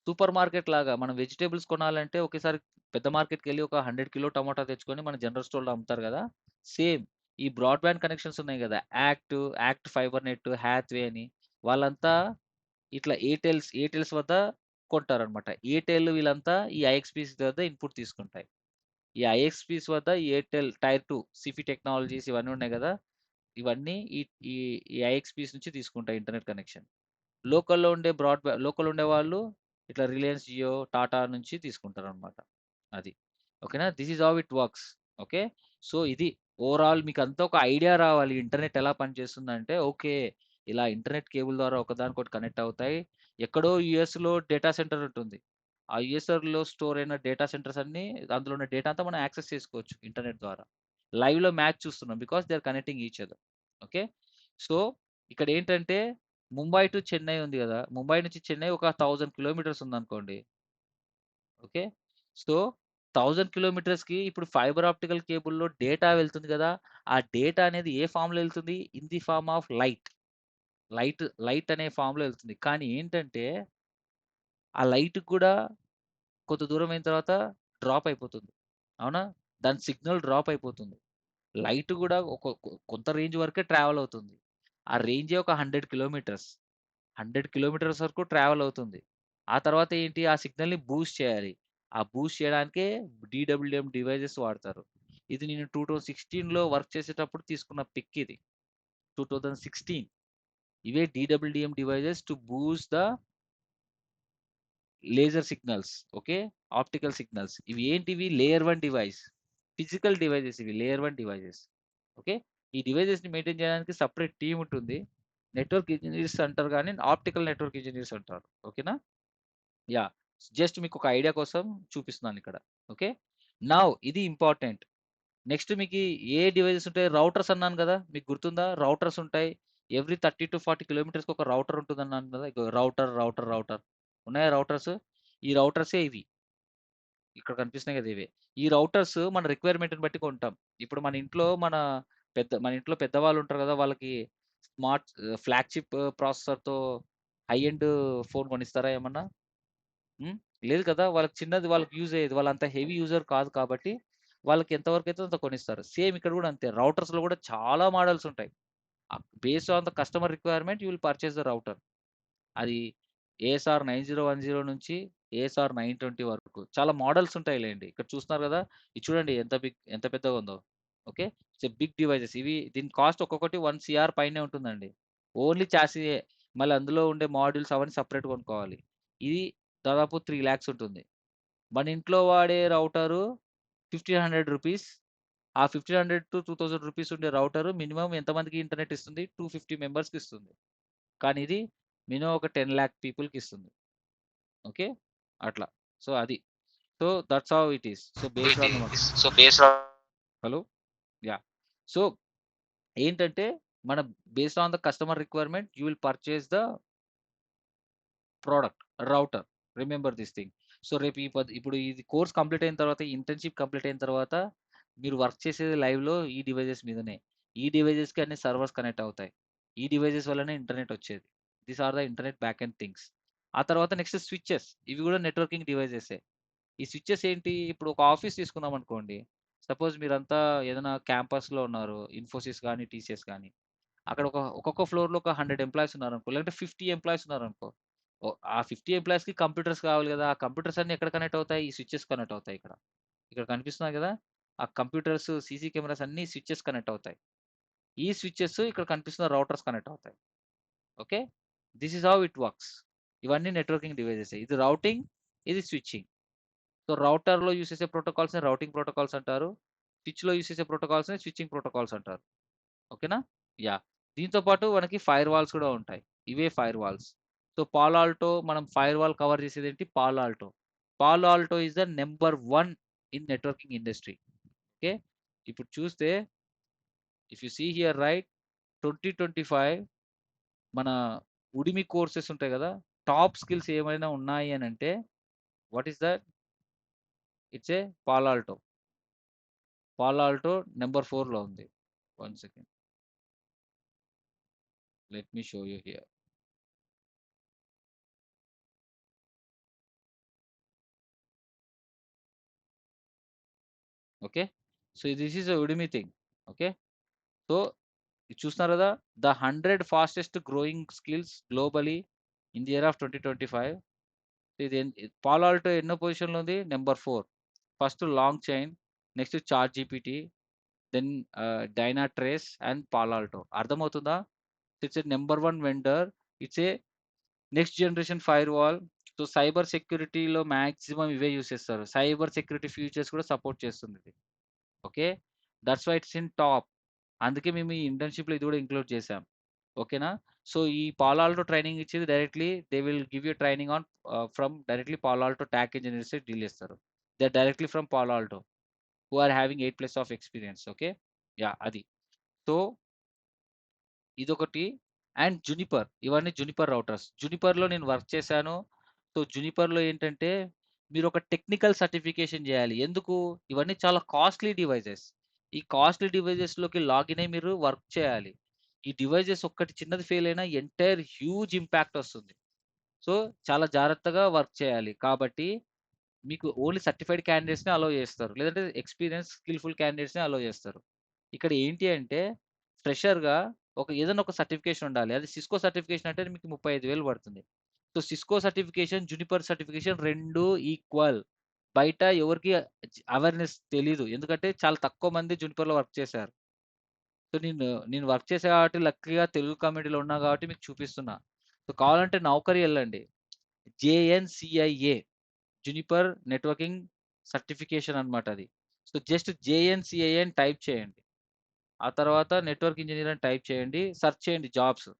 సూపర్ మార్కెట్ లాగా మనం వెజిటబుల్స్ కొనాలంటే ఒకేసారి పెద్ద మార్కెట్‌కెళ్ళి ఒక 100 కిలో టమాటా తెచ్చుకొని మన జనరల్ స్టోర్‌లో అమ్ముతారు గదా! సేమ్ ఈ బ్రాడ్‌బ్యాండ్ కనెక్షన్స్ ఉన్నాయి గదా! యాక్ట్ ఫైబర్ నెట్, హ్యాత్‌వే అని వాళ్ళంతా ఇట్లా ఎయిర్‌టెల్స్ వద్ద కొంటారనమాట. ఎయిర్‌టెల్ వీళ్ళంతా ఈ ఐఎక్స్‌పీస్ వద్ద ఇన్‌పుట్ తీసుకుంటాయి. ఈ ఐఎక్స్‌పీస్ వద్ద ఎయిర్‌టెల్ టైర్ 2 సిఫి టెక్నాలజీస్ ఇవన్నీ ఉన్నాయి గదా! ఇవన్నీ ఈ ఈ ఈ ఐఎక్స్‌పీస్ నుంచి తీసుకుంటాయి ఇంటర్నెట్ కనెక్షన్. లోకల్‌లో ఉండేవాళ్ళు ఇట్లా రిలయన్స్ జియో, టాటా నుంచి తీసుకుంటారనమాట. అది. ఓకేనా? This is how it works. Okay. So ఇది ఓవరాల్ మీకంతా ఒక ఐడియా రావాలి. ఇంటర్నెట్ ఎలా పనిచేస్తుందంటే, ఓకే. ఇలా ఇంటర్నెట్ కేబుల్ ద్వారా ఒకదానికొకటి కనెక్ట్ అవుతాయి. ఎక్కడో యూఎస్‌లో డేటా సెంటర్ ఉంటుంది. ఆ యూఎస్‌లో స్టోర్ అయిన డేటా సెంటర్స్ అన్నీ అందులో ఉన్న డేటా అంతా మనం యాక్సెస్ చేసుకోవచ్చు ఇంటర్నెట్ ద్వారా. లైవ్‌లో మ్యాచ్ చూస్తున్నాం. Because they are connecting each other. Okay. So ఇక్కడేంటంటే ముంబై టు చెన్నై ఉంది గదా! ముంబై నుంచి చెన్నై ఒక 1000 కిలోమీటర్స్ ఉందనుకోండి. ఓకే. సో 1000 కిలోమీటర్స్‌కి ఇప్పుడు ఫైబర్ ఆప్టికల్ కేబుల్‌లో డేటా వెళ్తుంది గదా! ఆ డేటా అనేది ఏ ఫార్మ్‌లో ఎళ్తుంది? In the form of light. Light అనే ఫార్మ్‌లో ఎళ్తుంది. కానీ ఏంటంటే, ఆ లైట్‌కి కూడా కొంత దూరం అయిన తర్వాత డ్రాప్ అయిపోతుంది. అవునా? దాని సిగ్నల్ డ్రాప్ అయిపోతుంది. లైట్ గూడా కొంత రేంజ్ వరకే ట్రావెల్ అవుతుంది. ఆ రేంజే ఒక 100 కిలోమీటర్స్. 100 కిలోమీటర్స్ వరకు ట్రావెల్ అవుతుంది. ఆ తర్వాత ఏంటి? ఆ సిగ్నల్‌ని బూస్ట్ చేయాలి. ఆ బూస్ట్ చేయడానికే డీడబ్ల్యూఎం డివైసెస్ వాడతారు. ఇది నేను 2016లో వర్క్ చేసేటప్పుడు తీసుకున్న పిక్ ఇది. 2016 ఇవే DWDM devices to boost the laser signals. Okay. Optical signals. ఇవి ఏంటివి? Layer 1 device. ఫిజికల్ డివైసెస్ ఇవి. Layer 1 devices. ఓకే. ఈ డివైసెస్‌ని మెయింటైన్ చేయడానికి సెపరేట్ టీమ్ ఉంటుంది. నెట్వర్క్ ఇంజినీర్స్ అంటారు గానీ, ఆప్టికల్ నెట్వర్క్ ఇంజినీర్స్ అంటారు. ఓకేనా? యాహ్! జస్ట్ మీకొక ఐడియా కోసం చూపిస్తున్నానిక్కడ. ఓకే. నౌ ఇది ఇంపార్టెంట్. నెక్స్ట్ మీకి ఏ డివైసెస్ ఉంటాయి? రౌటర్స్ అన్నాను గదా! మీకు గుర్తుందా? రౌటర్స్ ఉంటాయి. ఎవ్రీ 30-40 కిలోమీటర్స్‌కి ఒక రౌటర్ ఉంటుందన్నాను గదా! ఇగో రౌటర్. ఉన్నాయా రౌటర్స్? ఈ రౌటర్సే ఇవి. ఇక్కడ కనిపిస్తున్నాయి గదా! ఇవే. ఈ రౌటర్స్ మన రిక్వైర్మెంట్‌ని బట్టి కొంటాం. ఇప్పుడు మన ఇంట్లో పెద్దవాళ్ళు ఉంటారు గదా! వాళ్ళకి ఫ్లాగ్‌షిప్ ప్రాసెసర్‌తో హై ఎండ్ ఫోన్ కొనిస్తారా ఏమన్నా? హ్మ్. లేదు కదా! వాళ్ళకి యూజ్ అయ్యేది. వాళ్ళంత హెవీ యూజర్ కాదు కాబట్టి, వాళ్ళకి ఎంతవరకైతే అంత కొనిస్తారు. సేమ్ ఇక్కడ గూడా అంతే. రౌటర్స్‌లో గూడా చాలా మోడల్స్ ఉంటాయి. Based on the customer requirement you will purchase the router. అది ఏఎస్ఆర్ 9010 నుంచి ఏఎస్ఆర్ 920 వరకు. చాలా మోడల్స్ ఉంటాయిలెండి. ఇక్కడ చూస్తున్నారు గదా! ఇది చూడండి ఎంత పెద్దగా ఉందో. Okay. It's a big devices. దీని కాస్ట్ ఒక్కొక్కటి 1 సీఆర్ పైనే ఉంటుందండి. ఓన్లీ చాసియే. మళ్ళీ అందులో ఉండే మాడ్యూల్స్ అవన్నీ సెపరేట్ కొనుక్కోవాలి. ఇది దాదాపు 3,00,000 ఉంటుంది. మన ఇంట్లో వాడే రౌటరు రూ. 1,500. ఆ 1,500-2,000 రూపీస్ ఉండే రౌటరు మినిమమ్ ఎంతమందికి ఇంటర్నెట్ ఇస్తుంది? 250 మెంబర్స్‌కి ఇస్తుంది. కానీ ఇది మినిమమ్ ఒక 10,00,000 పీపుల్‌కి ఇస్తుంది. ఓకే. అట్లా. సో అది. So that's how it is. So based on the hello. Yeah! So ఏంటంటే మన based on the customer requirement you will purchase the product router. Remember this thing. So రేపు ఇప్పుడు ఇది కోర్స్ కంప్లీట్ అయిన తర్వాత, ఇంటర్న్‌షిప్ కంప్లీట్ అయిన తర్వాత మీరు వర్క్ చేసేది లైవ్‌లో ఈ డివైసెస్ మీదనే. ఈ డివైసెస్‌కి అన్ని సర్వర్స్ కనెక్ట్ అవుతాయి. ఈ డివైసెస్ వల్లనే ఇంటర్నెట్ వచ్చేది. These are the internet back end things. ఆ తర్వాత నెక్స్ట్ స్విచెస్. ఇవి కూడా నెట్వర్కింగ్ డివైసెసే. ఈ స్విచెస్ ఏంటి? ఇప్పుడు ఒక ఆఫీస్ తీసుకున్నాం అనుకోండి. సపోజ్ మీరంతా ఏదైనా క్యాంపస్‌లో ఉన్నారు. ఇన్ఫోసిస్ గాని, టీసీఎస్ గాని. అక్కడ ఒక్కొక్క ఫ్లోర్‌లో ఒక 100 ఎంప్లాయీస్ ఉన్నారనుకో, లేదంటే 50 ఎంప్లాయీస్ ఉన్నారనుకో. ఆ 50 ఎంప్లాయీస్‌కి కంప్యూటర్స్ కావాలి గదా! ఆ కంప్యూటర్స్ అన్నీ ఎక్కడ కనెక్ట్ అవుతాయి? ఈ స్విచెస్ కనెక్ట్ అవుతాయి ఇక్కడ. ఇక్కడ కనిపిస్తున్నాయి గదా! ఆ కంప్యూటర్స్, సీసీ కెమెరాస్ అన్నీ స్విచెస్ కనెక్ట్ అవుతాయి. ఈ స్విచెస్ ఇక్కడ కనిపిస్తున్న రౌటర్స్ కనెక్ట్ అవుతాయి. Okay. This is how it works. ఇవన్నీ నెట్వర్కింగ్ డివైసెసే. ఇది రౌటింగ్, ఇది స్విచ్చింగ్. సో రౌటర్‌లో యూజ్ చేసే ప్రోటోకాల్స్‌ని రౌటింగ్ ప్రోటోకాల్స్ అంటారు. స్విచ్‌లో యూజ్ చేసే ప్రోటోకాల్స్‌ని స్విచ్చింగ్ ప్రోటోకాల్స్ అంటారు. ఓకేనా? యాహ్! దీంతో పాటు మనకి ఫైర్ వాల్స్ కూడా ఉంటాయి. ఇవే firewalls. So Palo Alto మనం ఫైర్ వాల్ కవర్ చేసేదేంటి? Palo Alto. Palo Alto is the number 1 in networking industry. Okay. ఇప్పుడు చూస్తే if you see here right 2025 మన ఉడిమి కోర్సెస్ ఉంటాయి గదా! టాప్ స్కిల్స్ ఏమైనా ఉన్నాయి అనంటే what is that? It's a Palo Alto. Palo Alto number 4లో ఉంది. 1 second. Let me show you here. Okay. So this is a Udemy thing. Okay. So ఇది చూస్తున్నారు కదా, the 100 fastest growing skills globally in the year of 2025. ఇది పాలో ఆల్టో ఎన్నో పొజిషన్లో ఉంది? Number 4. First LangChain, next ChatGPT, then Dynatrace and Palo Alto. అర్థమవుతుందా? It's a number 1 vendor. It's a next generation firewall. So cyber సెక్యూరిటీలో మాక్సిమం ఇవే యూస్ చేస్తారు. సైబర్ సెక్యూరిటీ ఫీచర్స్ కూడా సపోర్ట్ చేస్తుంది ఇది. Okay. That's why it's in top. అందుకే మేము ఈ ఇంటర్న్‌షిప్‌లో ఇది కూడా ఇంక్లూడ్ చేసాం. ఓకేనా? సో ఈ పాలో ఆల్టో ట్రైనింగ్ ఇచ్చేది directly they will give you training on from directly Palo Alto TAC engineers deal చేస్తారు. They are directly from Palo Alto who are having 8+ of experience. Okay. Yeah! అది. సో ఇదొకటి. అండ్ జునిపర్, ఇవన్నీ జునిపర్ రౌటర్స్. జునిపర్‌లో నేను వర్క్ చేశాను. సో జునిపర్‌లో ఏంటంటే మీరు ఒక టెక్నికల్ సర్టిఫికేషన్ చేయాలి. ఎందుకు? ఇవన్నీ చాలా కాస్ట్‌లీ డివైసెస్. ఈ కాస్ట్‌లీ డివైసెస్‌లోకి లాగిన్ అయ్యి మీరు వర్క్ చేయాలి. ఈ డివైసెస్ ఒక్కటి చిన్నది ఫెయిల్ అయినా ఎంటైర్ హ్యూజ్ ఇంపాక్ట్ వస్తుంది. సో చాలా జాగ్రత్తగా వర్క్ చేయాలి. కాబట్టి మీకు ఓన్లీ సర్టిఫైడ్ క్యాండిడేట్స్‌ని అలౌ చేస్తారు. లేదంటే ఎక్స్‌పీరియన్స్ స్కిల్‌ఫుల్ క్యాండిడేట్స్‌ని అలౌ చేస్తారు. ఇక్కడ ఏంటి అంటే ఫ్రెషర్‌గా ఏదైనా ఒక సర్టిఫికేషన్ ఉండాలి. అది సిస్కో సర్టిఫికేషన్ అంటే మీకు 35,000 పడుతుంది. So Cisco certification, Juniper certification 2 equal. బయట ఎవరికీ అవేర్‌నెస్ తెలీదు. ఎందుకంటే చాలా తక్కువ మంది జునిపర్‌లో వర్క్ చేశారు. సో నేను వర్క్ చేశా కాబట్టి లక్కీగా తెలుగు కమ్యూనిటీలో ఉన్నా కాబట్టి మీకు చూపిస్తున్నా. సో కావాలంటే నౌకరీ ఎళ్ళండి. జేఎన్‌సీఐఏ జునిపర్ నెట్వర్కింగ్ సర్టిఫికేషన్ అన్నమాట అది. సో జస్ట్ జేఎన్‌సీఐఏ అని టైప్ చేయండి. ఆ తర్వాత నెట్వర్క్ ఇంజినీర్ అని టైప్ చేయండి. సెర్చ్ చేయండి జాబ్స్.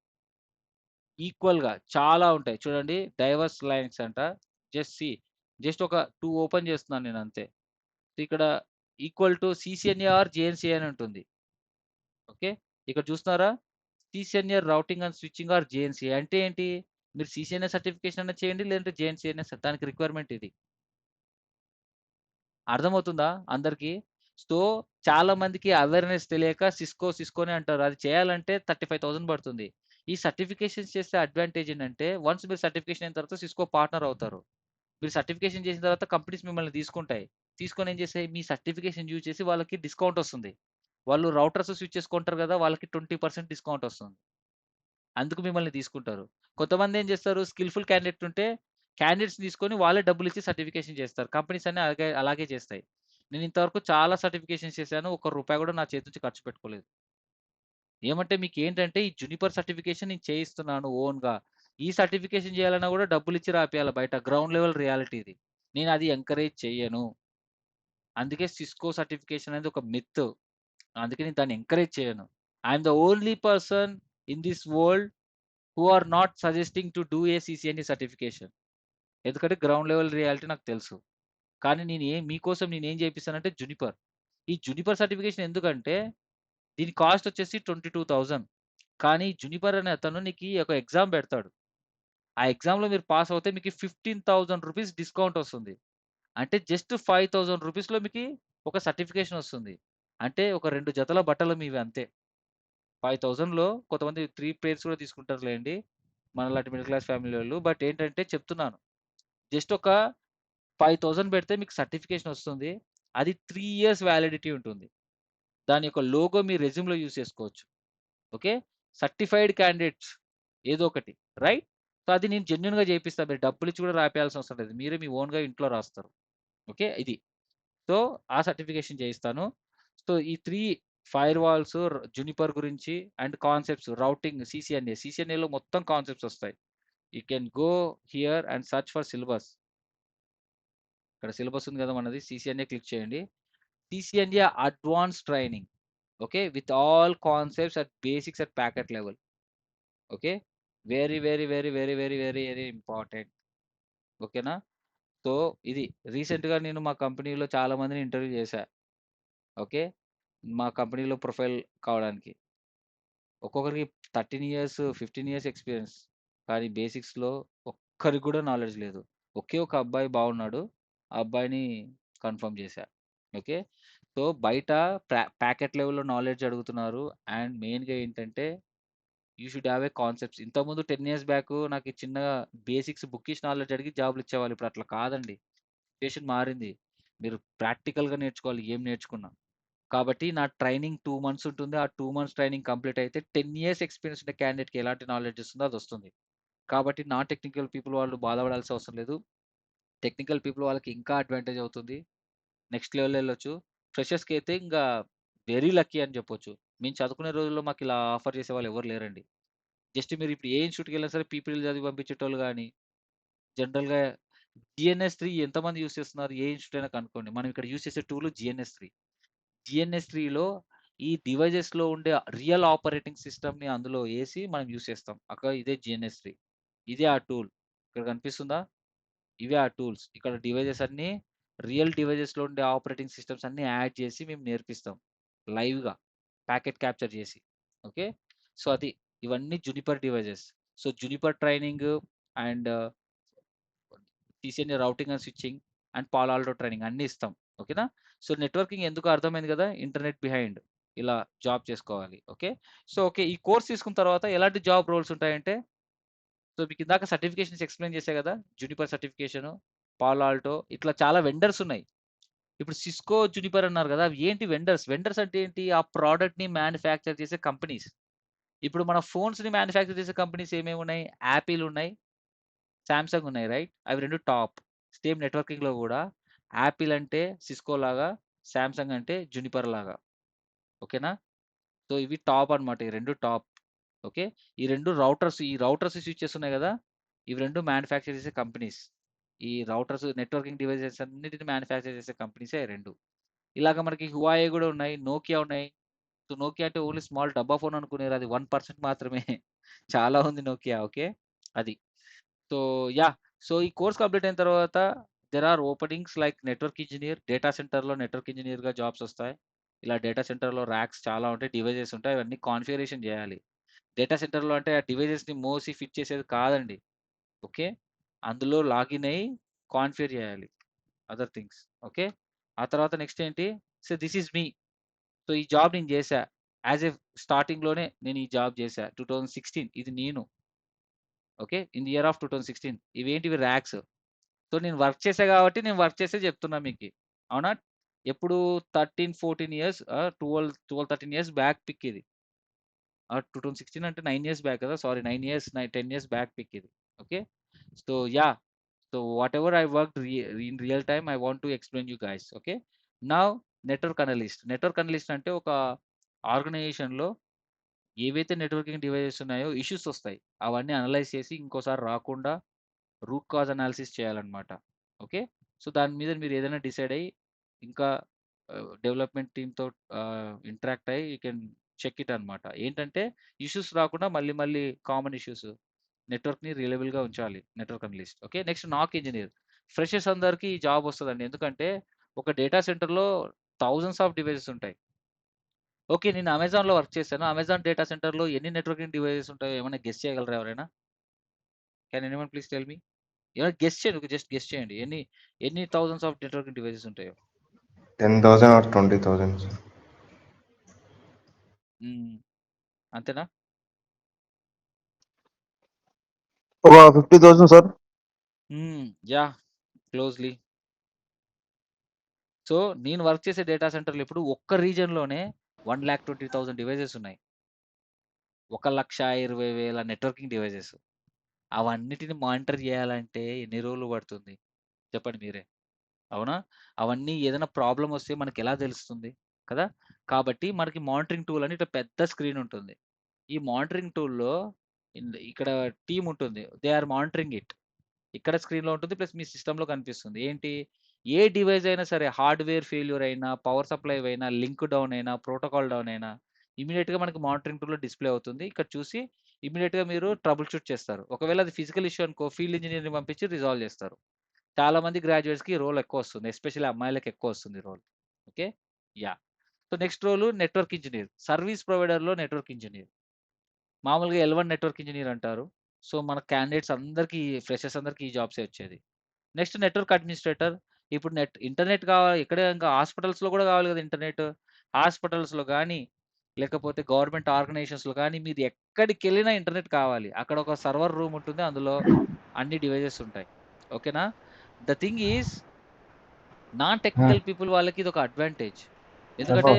ఈక్వల్‌గా చాలా ఉంటాయి. చూడండి డైవర్స్ లైన్స్ అంట. Just see. జస్ట్ ఒక 2 ఓపెన్ చేస్తున్నాను నేను అంతే. సో ఇక్కడ equal to CCNA or JNCA అని ఉంటుంది. ఓకే. ఇక్కడ చూస్తున్నారా? CCNA routing and switching or JNCA అంటే ఏంటి? మీరు సీసీఎన్ఏ సర్టిఫికేషన్ అన్నా చేయండి. లేదంటే జేఎన్‌సీఏ దానికి రిక్వైర్మెంట్ ఇది. అర్థమవుతుందా అందరికి? సో, చాలా మందికి అవేర్‌నెస్ తెలియక సిస్కోనే అంటారు. అది చేయాలంటే 35,000 పడుతుంది. ఈ సర్టిఫికేషన్స్ చేసే అడ్వాంటేజ్ ఏంటంటే, వన్స్ మీరు సర్టిఫికేషన్ అయిన తర్వాత సిస్కో పార్ట్నర్ అవుతారు. మీరు సర్టిఫికేషన్ చేసిన తర్వాత కంపెనీస్ మిమ్మల్ని తీసుకుంటాయి. తీసుకొని ఏం చేస్తాయి? మీ సర్టిఫికేషన్ యూజ్ చేసి వాళ్ళకి డిస్కౌంట్ వస్తుంది. వాళ్ళు రౌటర్స్, స్విచెస్ కొంటారు కదా! వాళ్ళకి 20% డిస్కౌంట్ వస్తుంది. అందుకు మిమ్మల్ని తీసుకుంటారు. కొంతమంది ఏం చేస్తారు? స్కిల్‌ఫుల్ క్యాండిడేట్ ఉంటే క్యాండిడేట్స్‌ని తీసుకొని వాళ్ళే డబ్బులిచ్చి సర్టిఫికేషన్ చేస్తారు. కంపెనీస్ అన్నీ అలాగే చేస్తాయి. నేను ఇంతవరకు చాలా సర్టిఫికేషన్స్ చేశాను. ఒక్క రూపాయి కూడా నా చేతి నుంచి ఖర్చు పెట్టుకోలేదు. ఏమంటే మీకేంటంటే ఈ జునిపర్ సర్టిఫికేషన్ నేను చేయిస్తున్నాను ఓన్‌గా. ఈ సర్టిఫికేషన్ చేయాలన్నా కూడా డబ్బులిచ్చి రాపియాల బయట. గ్రౌండ్ లెవెల్ రియాలిటీ ఇది. నేను అది ఎంకరేజ్ చెయ్యను. అందుకే సిస్కో సర్టిఫికేషన్ అనేది ఒక మిత్. అందుకే నేను దాన్ని ఎంకరేజ్ చేయను. I am the only person in this world who are not suggesting to do a CCNA certification. ఎందుకంటే గ్రౌండ్ లెవెల్ రియాలిటీ నాకు తెలుసు. కానీ మీకోసం నేనేం చేపిస్తానంటే జునిపర్. ఈ జునిపర్ సర్టిఫికేషన్ ఎందుకంటే దీని కాస్ట్ వచ్చేసి 22,000. కానీ జునిపర్ అనే అతను నీకు ఒక ఎగ్జామ్ పెడతాడు. ఆ ఎగ్జామ్‌లో మీరు పాస్ అవుతే మీకు ₹15,000 డిస్కౌంట్ వస్తుంది. అంటే జస్ట్ ₹5,000లో మీకి ఒక సర్టిఫికేషన్ వస్తుంది. అంటే ఒక 2 జతల బట్టలు మీవి అంతే. 5,000లో కొంతమంది 3 పెయిర్స్ కూడా తీసుకుంటారులెండి. మనలాంటి మిడిల్ క్లాస్ ఫ్యామిలీ‌లోళ్ళు. బట్ ఏంటంటే చెప్తున్నాను. జస్ట్ ఒక 5,000 పెడితే మీకు సర్టిఫికేషన్ వస్తుంది. అది 3 ఇయర్స్ వాలిడిటీ ఉంటుంది. దాని యొక్క లోగో మీ రెజ్యూమ్‌లో యూజ్ చేసుకోవచ్చు. ఓకే. సర్టిఫైడ్ క్యాండిడేట్స్ ఏదో ఒకటి. రైట్? సో, అది నేను జెన్యూన్‌గా చేపిస్తా. మీరు డబ్బులిచ్చి కూడా రాపియాల్సిన అవసరం లేదు. మీరే మీ ఓన్‌గా ఇంట్లో రాస్తారు. ఓకే. ఇది. సో, ఆ సర్టిఫికేషన్ చేయిస్తాను. సో, ఈ 3 ఫైర్ వాల్స్, జునిపర్ గురించి అండ్ కాన్సెప్ట్స్, రౌటింగ్, సీసీఎన్ఏ. సీసీఎన్ఏలో మొత్తం కాన్సెప్ట్స్ వస్తాయి. You can go here and search for syllabus. ఇక్కడ సిలబస్ ఉంది కదా మనది. సీసీఎన్ఏ క్లిక్ చేయండి. CCNA advance training. Okay. With all concepts at basics at packet level. Okay. Very, very, very, very, very, very, very important. ఓకేనా? సో, ఇది రీసెంట్‌గా నేను మా కంపెనీలో చాలా మందిని ఇంటర్వ్యూ చేశా. ఓకే. మా కంపెనీలో ప్రొఫైల్ కావడానికి. ఒక్కొక్కరికి 13 ఇయర్స్, 15 ఇయర్స్ ఎక్స్‌పీరియన్స్. కానీ బేసిక్స్‌లో ఒక్కరికి కూడా నాలెడ్జ్ లేదు. ఒకే ఒక అబ్బాయి బాగున్నాడు. ఆ అబ్బాయిని కన్ఫర్మ్ చేశా. ఓకే. సో, బయట ప్యాకెట్ లెవెల్‌లో నాలెడ్జ్ అడుగుతున్నారు. అండ్ మెయిన్‌గా ఏంటంటే you should have a concepts. ఇంతకుముందు 10 ఇయర్స్ బ్యాక్ నాకు ఈ చిన్నగా బేసిక్స్ బుక్కిష్ నాలెడ్జ్ అడిగి జాబ్‌లు ఇచ్చేవాళ్ళు. ఇప్పుడు అట్లా కాదండి. సిట్యుయేషన్ మారింది. మీరు ప్రాక్టికల్‌గా నేర్చుకోవాలి ఏం నేర్చుకున్నా. కాబట్టి నా ట్రైనింగ్ 2 మంత్స్ ఉంటుంది. ఆ 2 మంత్స్ ట్రైనింగ్ కంప్లీట్ అయితే 10 ఇయర్స్ ఎక్స్‌పీరియన్స్ ఉన్న క్యాండిడేట్‌కి ఎలాంటి నాలెడ్జ్ వస్తుందో అదొస్తుంది. కాబట్టి నాన్ టెక్నికల్ పీపుల్ వాళ్ళు బాధపడాల్సిన అవసరం లేదు. టెక్నికల్ పీపుల్ వాళ్ళకి ఇంకా అడ్వాంటేజ్ అవుతుంది. Next level ఎళ్ళొచ్చు. ఫ్రెషర్స్‌కి అయితే ఇంగా వెరీ లక్కీ అని చెప్పొచ్చు. మేము చదువుకునే రోజుల్లో మాకిలా ఆఫర్ చేసేవాళ్ళు ఎవరు లేరండి. జస్ట్ మీరు ఇప్పుడు ఏ ఇన్‌స్టిట్యూట్‌కెళ్ళినా సరే పీపీటీలు చదివి పంపించేటోళ్ళు గాని, జనరల్‌గా జీఎన్ఎస్-3 ఎంతమంది యూజ్ చేస్తున్నారు? ఏ ఇన్‌స్టిట్యూట్ అయినా కనుక్కోండి. మనం ఇక్కడ యూజ్ చేసే టూల్ జీఎన్ఎస్-3. జీఎన్ఎస్-3లో ఈ డివైజెస్‌లో ఉండే రియల్ ఆపరేటింగ్ సిస్టమ్‌ని అందులో ఏసి మనం యూజ్ చేస్తాం. ఇదే జీఎన్ఎస్-3. ఇదే ఆ టూల్. ఇక్కడ కనిపిస్తుందా? ఇవే ఆ టూల్స్. ఇక్కడ డివైజెస్ అన్నీ రియల్ డివైజెస్‌లో ఉండే ఆపరేటింగ్ సిస్టమ్స్ అన్నీ యాడ్ చేసి మేము నేర్పిస్తాం. లైవ్‌గా ప్యాకెట్ క్యాప్చర్ చేసి. ఓకే. సో, అది ఇవన్నీ Juniper devices. So, Juniper training and TCNA routing and switching and Palo Alto training అన్నీ ఇస్తాం. ఓకేనా? సో, నెట్వర్కింగ్ ఎందుకో అర్థమైంది కదా! ఇంటర్నెట్ బిహైండ్ ఇలా జాబ్ చేసుకోవాలి. ఓకే. So, okay. ఈ కోర్స్ తీసుకున్న తర్వాత ఎలాంటి జాబ్ రోల్స్ ఉంటాయంటే, సో, మీకు ఇందాక సర్టిఫికేషన్స్ ఎక్స్‌ప్లెయిన్ చేశా కదా! జునిపర్ సర్టిఫికేషను, పాలో ఆల్టో ఇట్లా చాలా వెండర్స్ ఉన్నాయి. ఇప్పుడు సిస్కో, జునిపర్ అన్నారు కదా! అవి ఏంటి వెండర్స్? వెండర్స్ అంటే ఏంటి? ఆ ప్రొడక్ట్‌ని మ్యానుఫ్యాక్చర్ చేసే కంపెనీస్. ఇప్పుడు మన ఫోన్స్‌ని మ్యానుఫ్యాక్చర్ చేసే కంపెనీస్ ఏమేమి ఉన్నాయి? యాపిల్ ఉన్నాయి, సామ్‌సంగ్ ఉన్నాయి రైట్? అవి 2 టాప్. సేమ్ నెట్వర్కింగ్‌లో గూడా యాపిల్ అంటే సిస్కో లాగా, సామ్‌సంగ్ అంటే జునిపర్ లాగా. ఓకేనా? సో, ఇవి టాప్ అన్నమాట. ఈ 2 టాప్. ఓకే. ఈ రౌటర్స్, స్విచెస్ ఉన్నాయి గదా! ఇవి 2 మ్యానుఫ్యాక్చర్ చేసే కంపెనీస్. ఈ రౌటర్స్, నెట్వర్కింగ్ డివైసెస్ అన్నిటిని మ్యానుఫ్యాక్చర్ చేసే కంపెనీసే 2. ఇలాగ మనకి హువాయే గూడా ఉన్నాయి. నోకియా ఉన్నాయి. సో, నోకియా అంటే ఓన్లీ స్మాల్ డబ్బా ఫోన్ అనుకునేరు. అది 1% మాత్రమే. చాలా ఉంది నోకియా. ఓకే. అది. So, yeah! సో, ఈ కోర్స్ కంప్లీట్ అయిన తర్వాత there are openings like network engineer, data సెంటర్‌లో నెట్వర్క్ ఇంజినీర్‌గా జాబ్స్ ఒస్తాయి. ఇలా డేటా సెంటర్‌లో ర్యాక్స్ చాలా ఉంటాయి. డివైజెస్ ఉంటాయి. అవన్నీ కాన్ఫిగరేషన్ జేయాలి. డేటా సెంటర్‌లో అంటే ఆ డివైజెస్‌ని మోసి ఫిట్ చేసేది కాదండి. ఓకే. అందులో లాగిన్ అయ్యి కాన్ఫిగర్ జేయాలి. Other things. ఓకే. ఆ తర్వాత నెక్స్ట్ ఏంటి? So, this is me. So, ఈ జాబ్ నేను జేశా. యాస్ ఎ స్టార్టింగ్‌లోనే నేను ఈ జాబ్ జేశా. 2016 ఇది నేను. Okay. In the year of 2016 ఇవేంటివి ర్యాక్స్. సో, నేను వర్క్ చేశా గాబట్టి నేను వర్క్ చేసే చెప్తున్నా మీకి. అవునా? ఎప్పుడు 13, 14 ఇయర్స్ 13 ఇయర్స్ బ్యాక్ పిక్ ఇది. 2016 అంటే 9 ఇయర్స్ బ్యాక్ కదా! సారీ 10 ఇయర్స్ బ్యాక్ పిక్ ఇది. Okay. So, yeah! So, whatever I worked in real time I want to explain you guys. Okay. Now network analyst. Network analyst అంటే ఒక ఆర్గనైజేషన్‌లో ఏవైతే నెట్వర్కింగ్ డివైసెస్ ఉన్నాయో ఇష్యూస్ ఒస్తాయి. అవన్నీ అనలైజ్ చేసి ఇంకోసారి రాకుండా రూట్ కాజ్ అనాలిసిస్ చేయాలన్నమాట. ఓకే. సో, దాని మీద మీరు ఏదైనా డిసైడ్ అయ్యి ఇంకా డెవలప్‌మెంట్ టీమ్‌తో ఇంటరాక్ట్ అయ్యి యూ కెన్ చెక్ ఇట్ అన్నమాట. ఏంటంటే ఇష్యూస్ రాకుండా మళ్ళీ మళ్ళీ కామన్ ఇష్యూస్ నెట్వర్క్‌ని రిలయబుల్‌గా ఉంచాలి నెట్వర్క్ అనలిస్ట్. ఓకే. నెక్స్ట్ నాక్ ఇంజినీర్. ఫ్రెషర్స్ అందరికి ఈ జాబ్ వస్తదండి. ఎందుకంటే ఒక డేటా సెంటర్‌లో థౌసండ్స్ ఆఫ్ డివైసెస్ ఉంటాయి. ఓకే. నేను అమెజాన్‌లో వర్క్ చేశాను. అమెజాన్ డేటా సెంటర్‌లో ఎన్ని నెట్వర్కింగ్ డివైసెస్ ఉంటాయో ఏమైనా గెస్ చేయగలరా ఎవరైనా? Can anyone please tell me? ఏమైనా గెస్ చేయండి. జస్ట్ గెస్ చేయండి. ఎన్ని థౌసండ్స్ ఆఫ్ నెట్వర్కింగ్ డివైసెస్ ఉంటాయో? 10,000 or 20,000, sir. హ్మ్. అంతేనా? ఒక 50,000 సార్. యాహ్! క్లోజ్‌లీ. సో, నేను వర్క్ చేసే డేటా సెంటర్‌లో ఇప్పుడు ఒక్క రీజియన్‌లోనే 1,20,000 డివైసెస్ ఉన్నాయి. 1,20,000 నెట్వర్కింగ్ డివైసెస్. అవన్నిటిని మానిటర్ చేయాలంటే ఎన్ని రోజులు పడుతుంది? చెప్పండి మీరే. అవునా? అవన్నీ ఏదైనా ప్రాబ్లమ్ వస్తే మనకెలా తెలుస్తుంది? కదా! కాబట్టి మనకి మానిటరింగ్ టూల్ అని ఇట్లా పెద్ద స్క్రీన్ ఉంటుంది. ఈ మానిటరింగ్ టూల్‌లో ఇక్కడ టీమ్ ఉంటుంది. They are monitoring it. ఇక్కడ స్క్రీన్‌లో ఉంటుంది. ప్లస్ మీ సిస్టమ్‌లో కనిపిస్తుంది. ఏంటి? ఏ డివైస్ అయినా సరే హార్డ్‌వేర్ ఫెయిల్యూర్ అయినా, పవర్ సప్లై అయినా, లింక్ డౌన్ అయినా, ప్రోటోకాల్ డౌన్ అయినా ఇమ్మీడియేట్‌గా మనకి మానిటరింగ్ టూల్‌లో డిస్‌ప్లే అవుతుంది. ఇక్కడ చూసి ఇమ్మీడియేట్‌గా మీరు ట్రబుల్ షూట్ చేస్తారు. ఒకవేళ అది ఫిజికల్ ఇష్యూ అనుకో ఫీల్డ్ ఇంజినీర్‌ని పంపించి రిజాల్వ్ చేస్తారు. చాలా మంది గ్రాడ్యుయేట్స్‌కి ఈ రోల్ ఎక్కువొస్తుంది. ఎస్పెషల్లీ అమ్మాయిలకి ఎక్కువొస్తుంది ఈ role. Okay. Yeah! So, next role network engineer. Service ప్రొవైడర్‌లో నెట్వర్క్ ఇంజినీర్. మామూలుగా ఎల్1 నెట్వర్క్ ఇంజినీర్ అంటారు. సో, మన క్యాండిడేట్స్ అందరికీ ఫ్రెషర్స్ అందరికీ ఈ జాబ్సే వచ్చేది. Next network administrator. ఇప్పుడు ఇంటర్నెట్ కావాలి, ఇక్కడే ఇంకా హాస్పిటల్స్లో కూడా కావాలి కదా ఇంటర్నెట్. హాస్పిటల్స్లో కానీ లేకపోతే గవర్నమెంట్ ఆర్గనైజేషన్స్లో కానీ మీరు ఎక్కడికి వెళ్ళినా ఇంటర్నెట్ కావాలి. అక్కడ ఒక సర్వర్ రూమ్ ఉంటుంది, అందులో అన్ని డివైజెస్ ఉంటాయి. ఓకేనా. The thing is non technical people వాళ్ళకి ఇది ఒక అడ్వాంటేజ్. ఎందుకంటే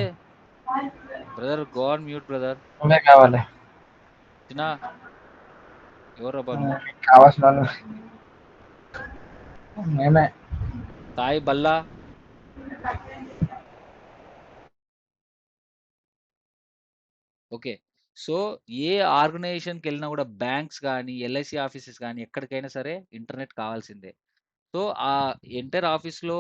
brother go on mute brother. నువ్వే కావాలి చిన్న ఎవరు అబ్బా నువ్వు? కావాల్సిన వాళ్ళు మేమే. సాయి బల్లా. ఓకే. సో ఏ ఆర్గనైజేషన్కి వెళ్ళినా కూడా బ్యాంక్స్ కానీ ఎల్ఐసి ఆఫీసెస్ కానీ ఎక్కడికైనా సరే ఇంటర్నెట్ కావాల్సిందే. సో ఆ ఎంటర్ ఆఫీస్లో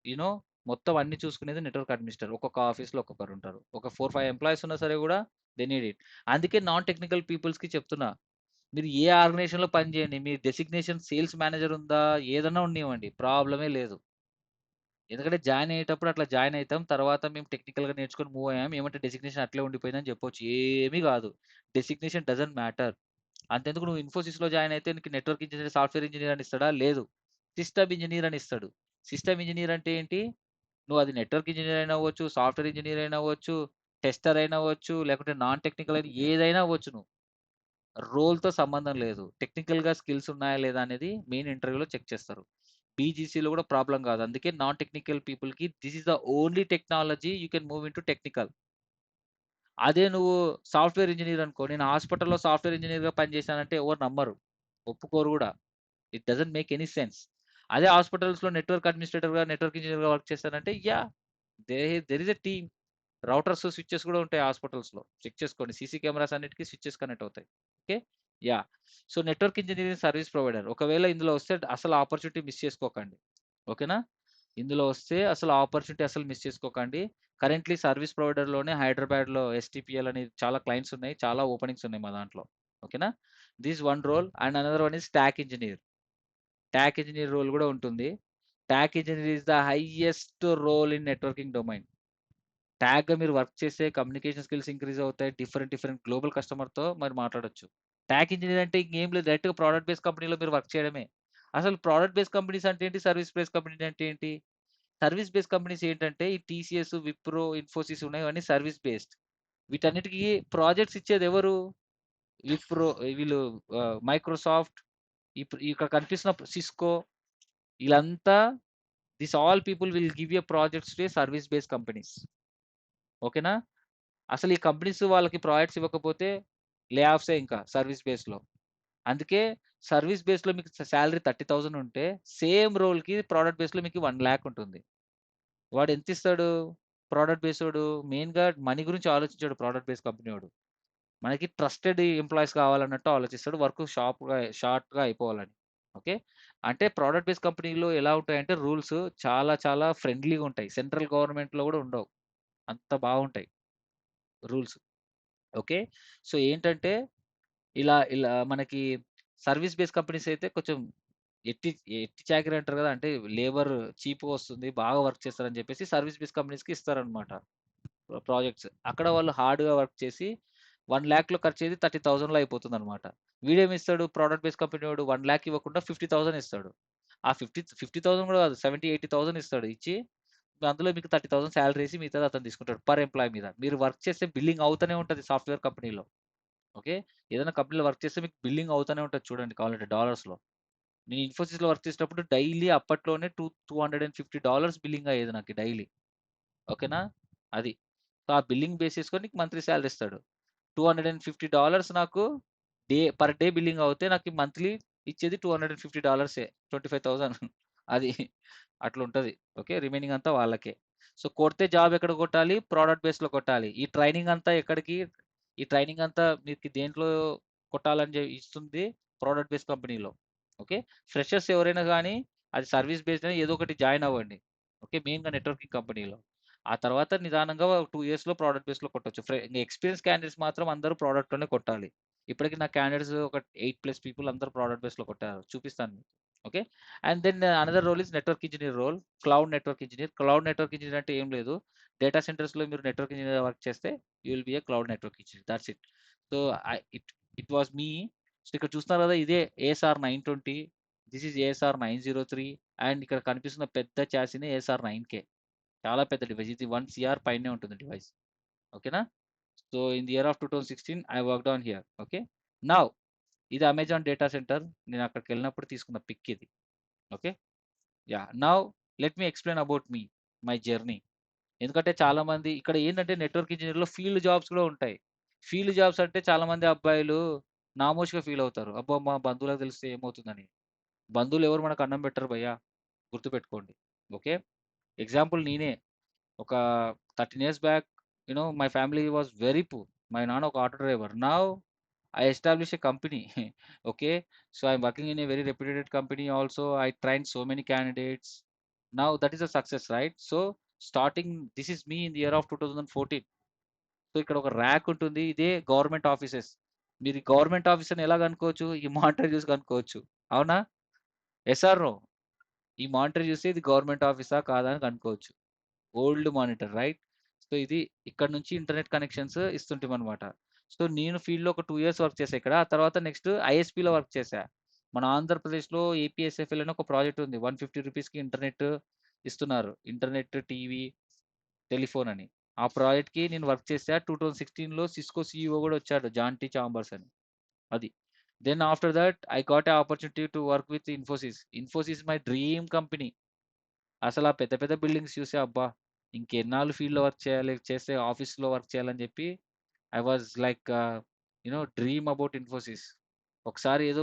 యూనో మొత్తం అన్ని చూసుకునేది నెట్వర్క్ అడ్మినిస్ట్రేటర్. ఒక్కొక్క ఆఫీస్లో ఒక్కొక్కరు ఉంటారు. ఒక 4-5 ఎంప్లాయీస్ ఉన్నా సరే కూడా దే నీడ్ ఇట్. అందుకే నాన్ టెక్నికల్ పీపుల్స్కి చెప్తున్నా, మీరు ఏ ఆర్గనైజేషన్లో పని చేయండి, మీ డెసిగ్నేషన్ సేల్స్ మేనేజర్ ఉందా, ఏదన్నా ఉండనివ్వండి, ప్రాబ్లమే లేదు. ఎందుకంటే జాయిన్ అయ్యేటప్పుడు అట్లా జాయిన్ అవుతాం, తర్వాత మేము టెక్నికల్గా నేర్చుకొని మూవ్ అయ్యాం, ఏమంటే డెసిగ్నేషన్ అట్లే ఉండిపోయిందని చెప్పొచ్చు. ఏమీ కాదు, డెసిగ్నేషన్ డజంట్ మ్యాటర్. అంతెందుకు నువ్వు ఇన్ఫోసిస్లో జాయిన్ అయితే నీకు నెట్వర్క్ ఇంజనీర్, సాఫ్ట్వేర్ ఇంజనీర్ అని ఇస్తాడా? లేదు, సిస్టమ్ ఇంజనీర్ అని ఇస్తాడు. సిస్టమ్ ఇంజనీర్ అంటే ఏంటి? నువ్వు అది నెట్వర్క్ ఇంజనీర్ అయినా అవ్వచ్చు, సాఫ్ట్వేర్ ఇంజనీర్ అయినా అవ్వచ్చు, టెస్టర్ అయినా అవ్వచ్చు, లేకుంటే నాన్ టెక్నికల్ అయినా ఏదైనా అవ్వచ్చు. నువ్వు రోల్తో సంబంధం లేదు, టెక్నికల్గా స్కిల్స్ ఉన్నాయా లేదా అనేది మెయిన్ ఇంటర్వ్యూలో చెక్ చేస్తారు. బీజీసీలో కూడా ప్రాబ్లం కాదు. అందుకే నాన్ టెక్నికల్ పీపుల్కి this is the only technology you can move in to technical. అదే నువ్వు సాఫ్ట్వేర్ ఇంజనీర్ అనుకో, నేను హాస్పిటల్లో సాఫ్ట్వేర్ ఇంజనీర్గా పనిచేశానంటే ఎవరు నమ్మరు, ఒప్పుకోరు కూడా. It doesn't make any sense. అదే హాస్పిటల్స్లో నెట్వర్క్ అడ్మినిస్ట్రేటర్గా, నెట్వర్క్ ఇంజనీర్గా వర్క్ చేస్తానంటే yeah there is a team. Routers switches కూడా ఉంటాయి హాస్పిటల్స్లో, చెక్ చేసుకోండి. సీసీ కెమెరాస్ అన్నిటికీ స్విచ్చెస్ కనెక్ట్ అవుతాయి. Okay, yeah. So network engineering service provider ఒకవేళ ఇందులో వస్తే అసలు ఆపర్చునిటీ మిస్ చేసుకోకండి. ఓకేనా, ఇందులో వస్తే అసలు ఆపర్చునిటీ అసలు మిస్ చేసుకోకండి. కరెంట్లీ సర్వీస్ ప్రొవైడర్లోనే హైదరాబాద్లో ఎస్టీపీఎల్ అని చాలా క్లయింట్స్ ఉన్నాయి, చాలా ఓపెనింగ్స్ ఉన్నాయి మా దాంట్లో. ఓకేనా, this one role. And another one is TAC engineer. TAC engineer role కూడా ఉంటుంది. TAC engineer is the highest role in networking domain. ట్యాగ్గా మీరు వర్క్ చేసే కమ్యూనికేషన్ స్కిల్స్ ఇంక్రీజ్ అవుతాయి, డిఫరెంట్ గ్లోబల్ కస్టమర్తో మరి మాట్లాడొచ్చు. ట్యాగ్ ఇంజనీర్ అంటే ఇంకేం లేదు, డైరెక్ట్గా ప్రోడక్ట్ బేస్ కంపెనీలో మీరు వర్క్ చేయడమే. అసలు ప్రోడక్ట్ బేస్ కంపెనీస్ అంటే ఏంటి, సర్వీస్ బేస్ కంపెనీ అంటే ఏంటి? సర్వీస్ బేస్ కంపెనీస్ ఏంటంటే ఈ టీసీఎస్, విప్రో, ఇన్ఫోసిస్ ఉన్నాయి, ఇవన్నీ సర్వీస్ బేస్డ్. వీటన్నిటికీ ప్రాజెక్ట్స్ ఇచ్చేది ఎవరు? విప్రో, వీళ్ళు మైక్రోసాఫ్ట్, ఇక్కడ కనిపిస్తున్న సిస్కో, వీళ్ళంతా this all people will give you projects to service based companies. ఓకేనా, అసలు ఈ కంపెనీస్ వాళ్ళకి ప్రాజెక్ట్స్ ఇవ్వకపోతే లే ఆఫ్సే ఇంకా సర్వీస్ బేస్లో. అందుకే సర్వీస్ బేస్లో మీకు శాలరీ 30,000 ఉంటే సేమ్ రోల్కి ప్రోడక్ట్ బేస్లో మీకు 1 lakh ఉంటుంది. వాడు ఎంత ఇస్తాడు? ప్రోడక్ట్ బేస్డ్ మెయిన్గా మనీ గురించి ఆలోచించాడు. ప్రోడక్ట్ బేస్ కంపెనీ వాడు మనకి ట్రస్టెడ్ ఎంప్లాయీస్ కావాలన్నట్టు ఆలోచిస్తాడు, వర్క్ షార్ట్గా అయిపోవాలని. ఓకే, అంటే ప్రోడక్ట్ బేస్ కంపెనీలో ఎలా ఉంటాయంటే రూల్స్ చాలా చాలా ఫ్రెండ్లీగా ఉంటాయి. సెంట్రల్ గవర్నమెంట్లో కూడా ఉండవు, అంత బాగుంటాయి రూల్స్. ఓకే, సో ఏంటంటే ఇలా ఇలా మనకి సర్వీస్ బేస్ కంపెనీస్ అయితే కొంచెం ఎట్టి ఎట్టి చాకిరీ అంటారు కదా, అంటే లేబర్ చీప్గా వస్తుంది, బాగా వర్క్ చేస్తారని చెప్పేసి సర్వీస్ బేస్ కంపెనీస్కి ఇస్తారనమాట ప్రాజెక్ట్స్. అక్కడ వాళ్ళు హార్డ్గా వర్క్ చేసి 1 lakh ఖర్చు అయ్యేది 30,000లో అయిపోతుంది అనమాట. వీడేమి ఇస్తాడు, ప్రోడక్ట్ బేస్ కంపెనీ వాడు 1 lakh ఇవ్వకుండా 50,000 ఇస్తాడు. ఆ 50,000 కూడా కాదు, 70,000-80,000 ఇస్తాడు. ఇచ్చి అందులో మీకు 30,000 శాలరీ వేసి మిగతాది అతను తీసుకుంటాడు పర్ ఎంప్లాయ్ మీద. మీరు వర్క్ చేస్తే బిల్లింగ్ అవుతూనే ఉంటుంది సాఫ్ట్వేర్ కంపెనీలో. ఓకే, ఏదైనా కంపెనీలో వర్క్ చేస్తే మీకు బిల్లింగ్ అవుతూనే ఉంటుంది, చూడండి కావాలంటే డాలర్స్లో. నేను ఇన్ఫోసిస్లో వర్క్ చేసేటప్పుడు డైలీ అప్పట్లోనే $250 బిల్లింగ్ అయ్యేది నాకు డైలీ. ఓకేనా, అది. సో ఆ బిల్లింగ్ బేస్ చేసుకొని నీకు మంత్లీ శాలరీ ఇస్తాడు. $250 నాకు పర్ డే బిల్లింగ్ అవుతే నాకు మంత్లీ ఇచ్చేది $250, 25,000 అది అట్లా ఉంటుంది. ఓకే, రిమైనింగ్ అంతా వాళ్ళకే. సో కొడితే జాబ్ ఎక్కడ కొట్టాలి? ప్రోడక్ట్ బేస్లో కొట్టాలి. ఈ ట్రైనింగ్ అంతా ఎక్కడికి? ఈ ట్రైనింగ్ అంతా మీకు దేంట్లో కొట్టాలని ఇస్తుంది? ప్రోడక్ట్ బేస్ కంపెనీలో. ఓకే, ఫ్రెషర్స్ ఎవరైనా కానీ అది సర్వీస్ బేస్డ్ ఏదో ఒకటి జాయిన్ అవ్వండి. ఓకే, మెయిన్గా నెట్వర్కింగ్ కంపెనీలో. ఆ తర్వాత నిదానంగా 2 yearsలో ప్రోడక్ట్ బేస్లో కొట్టొచ్చు. ఎక్స్పీరియన్స్ క్యాండిడేట్స్ మాత్రం అందరూ ప్రోడక్ట్లోనే కొట్టాలి. ఇప్పటికి నా క్యాండిడేట్స్ ఒక 8+ పీపుల్ అందరూ ప్రోడక్ట్ బేస్లో కొట్టారు, చూపిస్తాను మీకు. Okay, and then another role is network engineer role, cloud network engineer. Cloud network engineer అంటే ఏం లేదు, డేటా సెంటర్స్లో మీరు నెట్వర్క్ ఇంజనీర్ వర్క్ చేస్తే you will be a cloud network engineer, that's it. So it was me. So ఇక్కడ చూస్తున్నారు కదా, ఇదే ASR 920 this is ASR 903 and ఇక్కడ కనిపిస్తున్న పెద్ద చాసిని ఏఎస్ఆర్ 9K. చాలా పెద్ద డివైస్. ఇది 1 CR పైనే ఉంటుంది డివైస్. ఓకేనా? So in the year of 2016 I worked on here. Okay. Now ఇది అమెజాన్ డేటా సెంటర్. నేను అక్కడికి వెళ్ళినప్పుడు తీసుకున్న పిక్ ఇది. Okay. Yeah now let me explain about me my journey. ఎందుకంటే చాలా మంది ఇక్కడ ఏంటంటే నెట్వర్క్ ఇంజనీర్లో ఫీల్డ్ జాబ్స్ కూడా ఉంటాయి. ఫీల్డ్ జాబ్స్ అంటే చాలా మంది అబ్బాయిలు నామోష్గా ఫీల్ అవుతారు. అబ్బో మా బంధువులకు తెలిస్తే ఏమవుతుందని. బంధువులు ఎవరు మనకు అన్నం పెట్టరు భయ్యా, గుర్తుపెట్టుకోండి. ఓకే. ఎగ్జాంపుల్ నేనే ఒక 13 years back my family was very poor. My నాన్న ఒక auto driver. Now I establish a company. Okay. So I'm working in a very reputed company also. I train so many candidates. Now that is a success, right? So starting this is me in the year of 2014. So ఇక్కడ ఒక ర్యాక్ ఉంటుంది. ఇదే గవర్నమెంట్ ఆఫీసెస్. మీరు గవర్నమెంట్ ఆఫీసర్ని ఎలా కనుక్కోవచ్చు? ఈ మానిటర్ చూసి కనుక్కోవచ్చు. అవునా? SR no? ఈ మానిటర్ చూస్తే ఇది గవర్నమెంట్ ఆఫీసా కాదా అని కనుక్కోవచ్చు. Old monitor, right? సో ఇది ఇక్కడ నుంచి ఇంటర్నెట్ కనెక్షన్స్ ఇస్తుంటాం అనమాట. సో నేను ఫీల్డ్లో ఒక 2 ఇయర్స్ వర్క్ చేసా ఇక్కడ. ఆ తర్వాత నెక్స్ట్ ఐఎస్పీలో వర్క్ చేశా. మన ఆంధ్రప్రదేశ్లో ఏపీఎస్ఎఫ్ఎల్ అని ఒక ప్రాజెక్ట్ ఉంది. 150 రూపీస్కి ఇంటర్నెట్ ఇస్తున్నారు. ఇంటర్నెట్, టీవీ, టెలిఫోన్ అని. ఆ ప్రాజెక్ట్కి నేను వర్క్ చేశా. 2016లో సిస్కో సిఇఓ కూడా వచ్చాడు, జాన్ టీ చాంబర్స్ అని. అది. Then after that I got a opportunity to work with Infosys. Infosys my dream company. అసలు ఆ పెద్ద పెద్ద బిల్డింగ్స్ చూసి అబ్బా ఇంకెన్నాళ్ళు ఫీల్డ్లో వర్క్ చేయాలి, చేస్తే ఆఫీస్లో వర్క్ చేయాలని చెప్పి I was like dream about Infosys. ఒకసారి ఏదో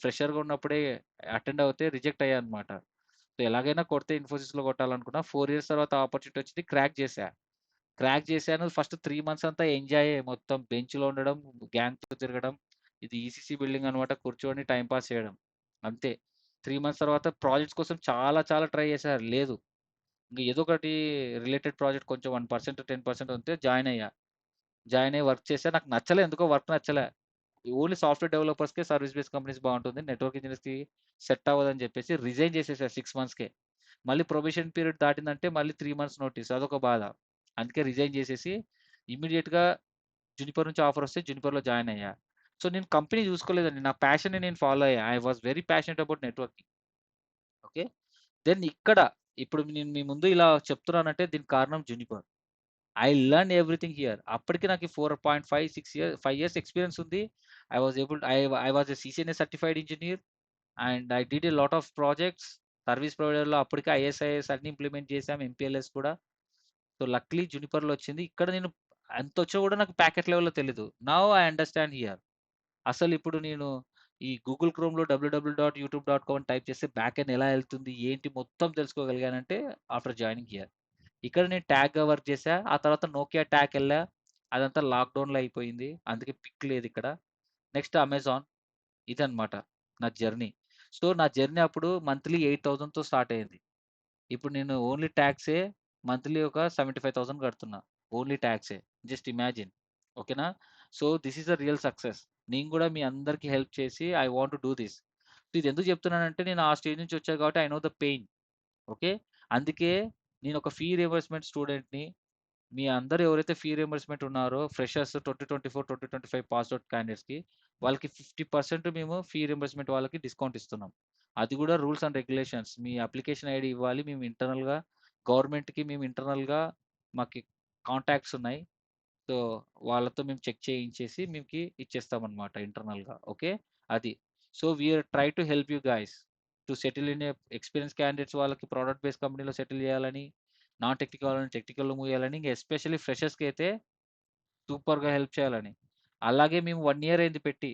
ఫ్రెషర్గా ఉన్నప్పుడే అటెండ్ అవుతే రిజెక్ట్ అయ్యా అనమాట. సో ఎలాగైనా కొడితే ఇన్ఫోసిస్లో కొట్టాలనుకున్నా. 4 ఇయర్స్ తర్వాత ఆపర్చునిటీ వచ్చింది, క్రాక్ చేశా. క్రాక్ చేశాను. ఫస్ట్ 3 మంత్స్ అంతా ఎంజాయ్, మొత్తం బెంచ్లో ఉండడం, గ్యాంగ్తో తిరగడం. ఇది ఈసీసీ బిల్డింగ్ అనమాట. కూర్చొని టైం పాస్ చేయడం అంతే. 3 మంత్స్ తర్వాత ప్రాజెక్ట్స్ కోసం చాలా చాలా ట్రై చేశారు. లేదు, ఇంక ఏదో ఒకటి రిలేటెడ్ ప్రాజెక్ట్ కొంచెం 1%, 10% ఉంటే జాయిన్ అయ్యా. జాయిన్ అయ్యి వర్క్ చేశా. నాకు నచ్చలే, ఎందుకో వర్క్ నచ్చలే. ఓన్లీ సాఫ్ట్వేర్ డెవలపర్స్కే సర్వీస్ బేస్డ్ కంపెనీస్ బాగుంటుంది, నెట్వర్క్ ఇంజనీర్స్కి సెట్ అవ్వదని చెప్పేసి రిజైన్ చేసేసా 6 మంత్స్కే. మళ్ళీ ప్రొబేషన్ పీరియడ్ దాటిందంటే మళ్ళీ 3 మంత్స్ నోటీస్, అదొక బాధ. అందుకే రిజైన్ చేసేసి ఇమీడియట్గా జునిపర్ నుంచి ఆఫర్ వస్తే జునిపర్లో జాయిన్ అయ్యా. సో నేను కంపెనీ చూసుకోలేదండి, నా ప్యాషన్ని నేను ఫాలో అయ్యా. I was very passionate about networking. Okay. Then ఇక్కడ ఇప్పుడు నేను మీ ముందు ఇలా చెప్తున్నానంటే దీనికి కారణం Juniper. I learn everything here. అప్పటికి నాకు 5 ఇయర్స్ ఎక్స్పీరియన్స్ ఉంది. I was able I was a CCNA certified engineer and I did a lot of projects. Service ప్రొవైడర్లో అప్పటికే ఐఎస్ఐఎస్ అన్ని ఇంప్లిమెంట్ చేసాం, ఎంపీఎల్ఎస్ కూడా. సో లక్లీ జునిపర్లో వచ్చింది. ఇక్కడ నేను ఎంత వచ్చో కూడా నాకు ప్యాకెట్ లెవెల్లో తెలీదు. Now I understand here. అసలు ఇప్పుడు నేను ఈ గూగుల్ క్రోమ్‌లో www.youtube.com అని టైప్ చేస్తే బ్యాక్ ఎండ్ ఎలా వెళ్తుంది, ఏంటి మొత్తం తెలుసుకోగలిగానంటే ఆఫ్టర్ జాయినింగ్ హియర్. ఇక్కడ నేను ట్యాగ్‌గా వర్క్ చేశా. ఆ తర్వాత నోకియా ట్యాగ్ ఎళ్ళా. అదంతా లాక్‌డౌన్‌లో అయిపోయింది. అందుకే పిక్ లేదు ఇక్కడ. Next Amazon. ఇదనమాట నా జర్నీ. సో నా జర్నీ అప్పుడు మంత్లీ 8,000తో స్టార్ట్ అయింది. ఇప్పుడు నేను ఓన్లీ ట్యాక్సే మంత్లీ ఒక 75,000 కడుతున్నా. ఓన్లీ ట్యాక్సే. Just imagine. ఓకేనా? So this is the real success. నేను కూడా మీ అందరికీ హెల్ప్ చేసి I want to do this. ఇది ఎందుకు చెప్తున్నానంటే నేను ఆ స్టేజ్ నుంచి వచ్చా కాబట్టి I know the pain. Okay. అందుకే నేను ఒక ఫీ రియంబర్స్‌మెంట్ స్టూడెంట్‌ని. మీ అందరూ ఎవరైతే ఫీ రియంబర్స్‌మెంట్ ఉన్నారో ఫ్రెషర్స్ 2024, 2025 పాస్ అవుట్ క్యాండిడేట్స్‌కి వాళ్ళకి 50% మేము ఫీ రియంబర్స్‌మెంట్ వాళ్ళకి డిస్కౌంట్ ఇస్తున్నాం. అది కూడా rules and regulations. Me application ID ఇవ్వాలి. మేము ఇంటర్నల్‌గా గవర్నమెంట్‌కి మేము ఇంటర్నల్‌గా మాకి కాంటాక్ట్స్ ఉన్నాయి. సో వాళ్ళతో మేము చెక్ చేయించేసి మీకి ఇచ్చేస్తామన్నమాట ఇంటర్నల్‌గా. ఓకే. అది. So we are try to help you guys to settle in a experience candidates వాళ్ళకి ప్రొడక్ట్ బేస్డ్ కంపెనీలో సెటిల్ చేయాలని, నాన్ టెక్నికల్ వాళ్ళని టెక్నికల్‌లో మూవ్ చేయాలని, ఇంక ఎస్పెషల్లీ ఫ్రెషర్స్‌కి అయితే సూపర్‌గా హెల్ప్ చేయాలని. అలాగే మేము 1 ఇయర్ అయింది పెట్టి.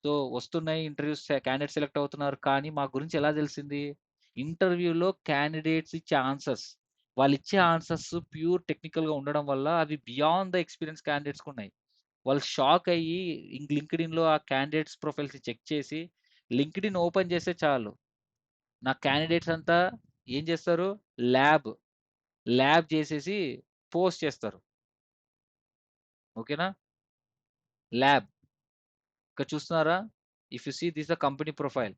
సో వస్తున్నాయి ఇంటర్వ్యూస్, క్యాండిడేట్స్ సెలెక్ట్ అవుతున్నారు. కానీ మా గురించి ఎలా తెలిసింది? ఇంటర్వ్యూలో క్యాండిడేట్స్ ఇచ్చే ఆన్సర్స్. వాళ్ళిచ్చే ఆన్సర్స్ ప్యూర్ టెక్నికల్‌గా ఉండడం వల్ల అవి బియాండ్ ద ఎక్స్‌పీరియన్స్ క్యాండిడేట్స్‌కి ఉన్నాయి. వాళ్ళు షాక్ అయ్యి లింక్డ్ఇన్‌లో ఆ క్యాండిడేట్స్ ప్రొఫైల్స్ చెక్ చేసి లింక్డ్ఇన్ ఓపెన్ చేస్తే చాలు. నా క్యాండిడేట్స్ అంతా ఏం చేస్తారు? ల్యాబ్, ల్యాబ్ చేసేసి పోస్ట్ చేస్తారు. ఓకేనా? ల్యాబ్. ఇక్కడ చూస్తున్నారా? If you see this the company profile.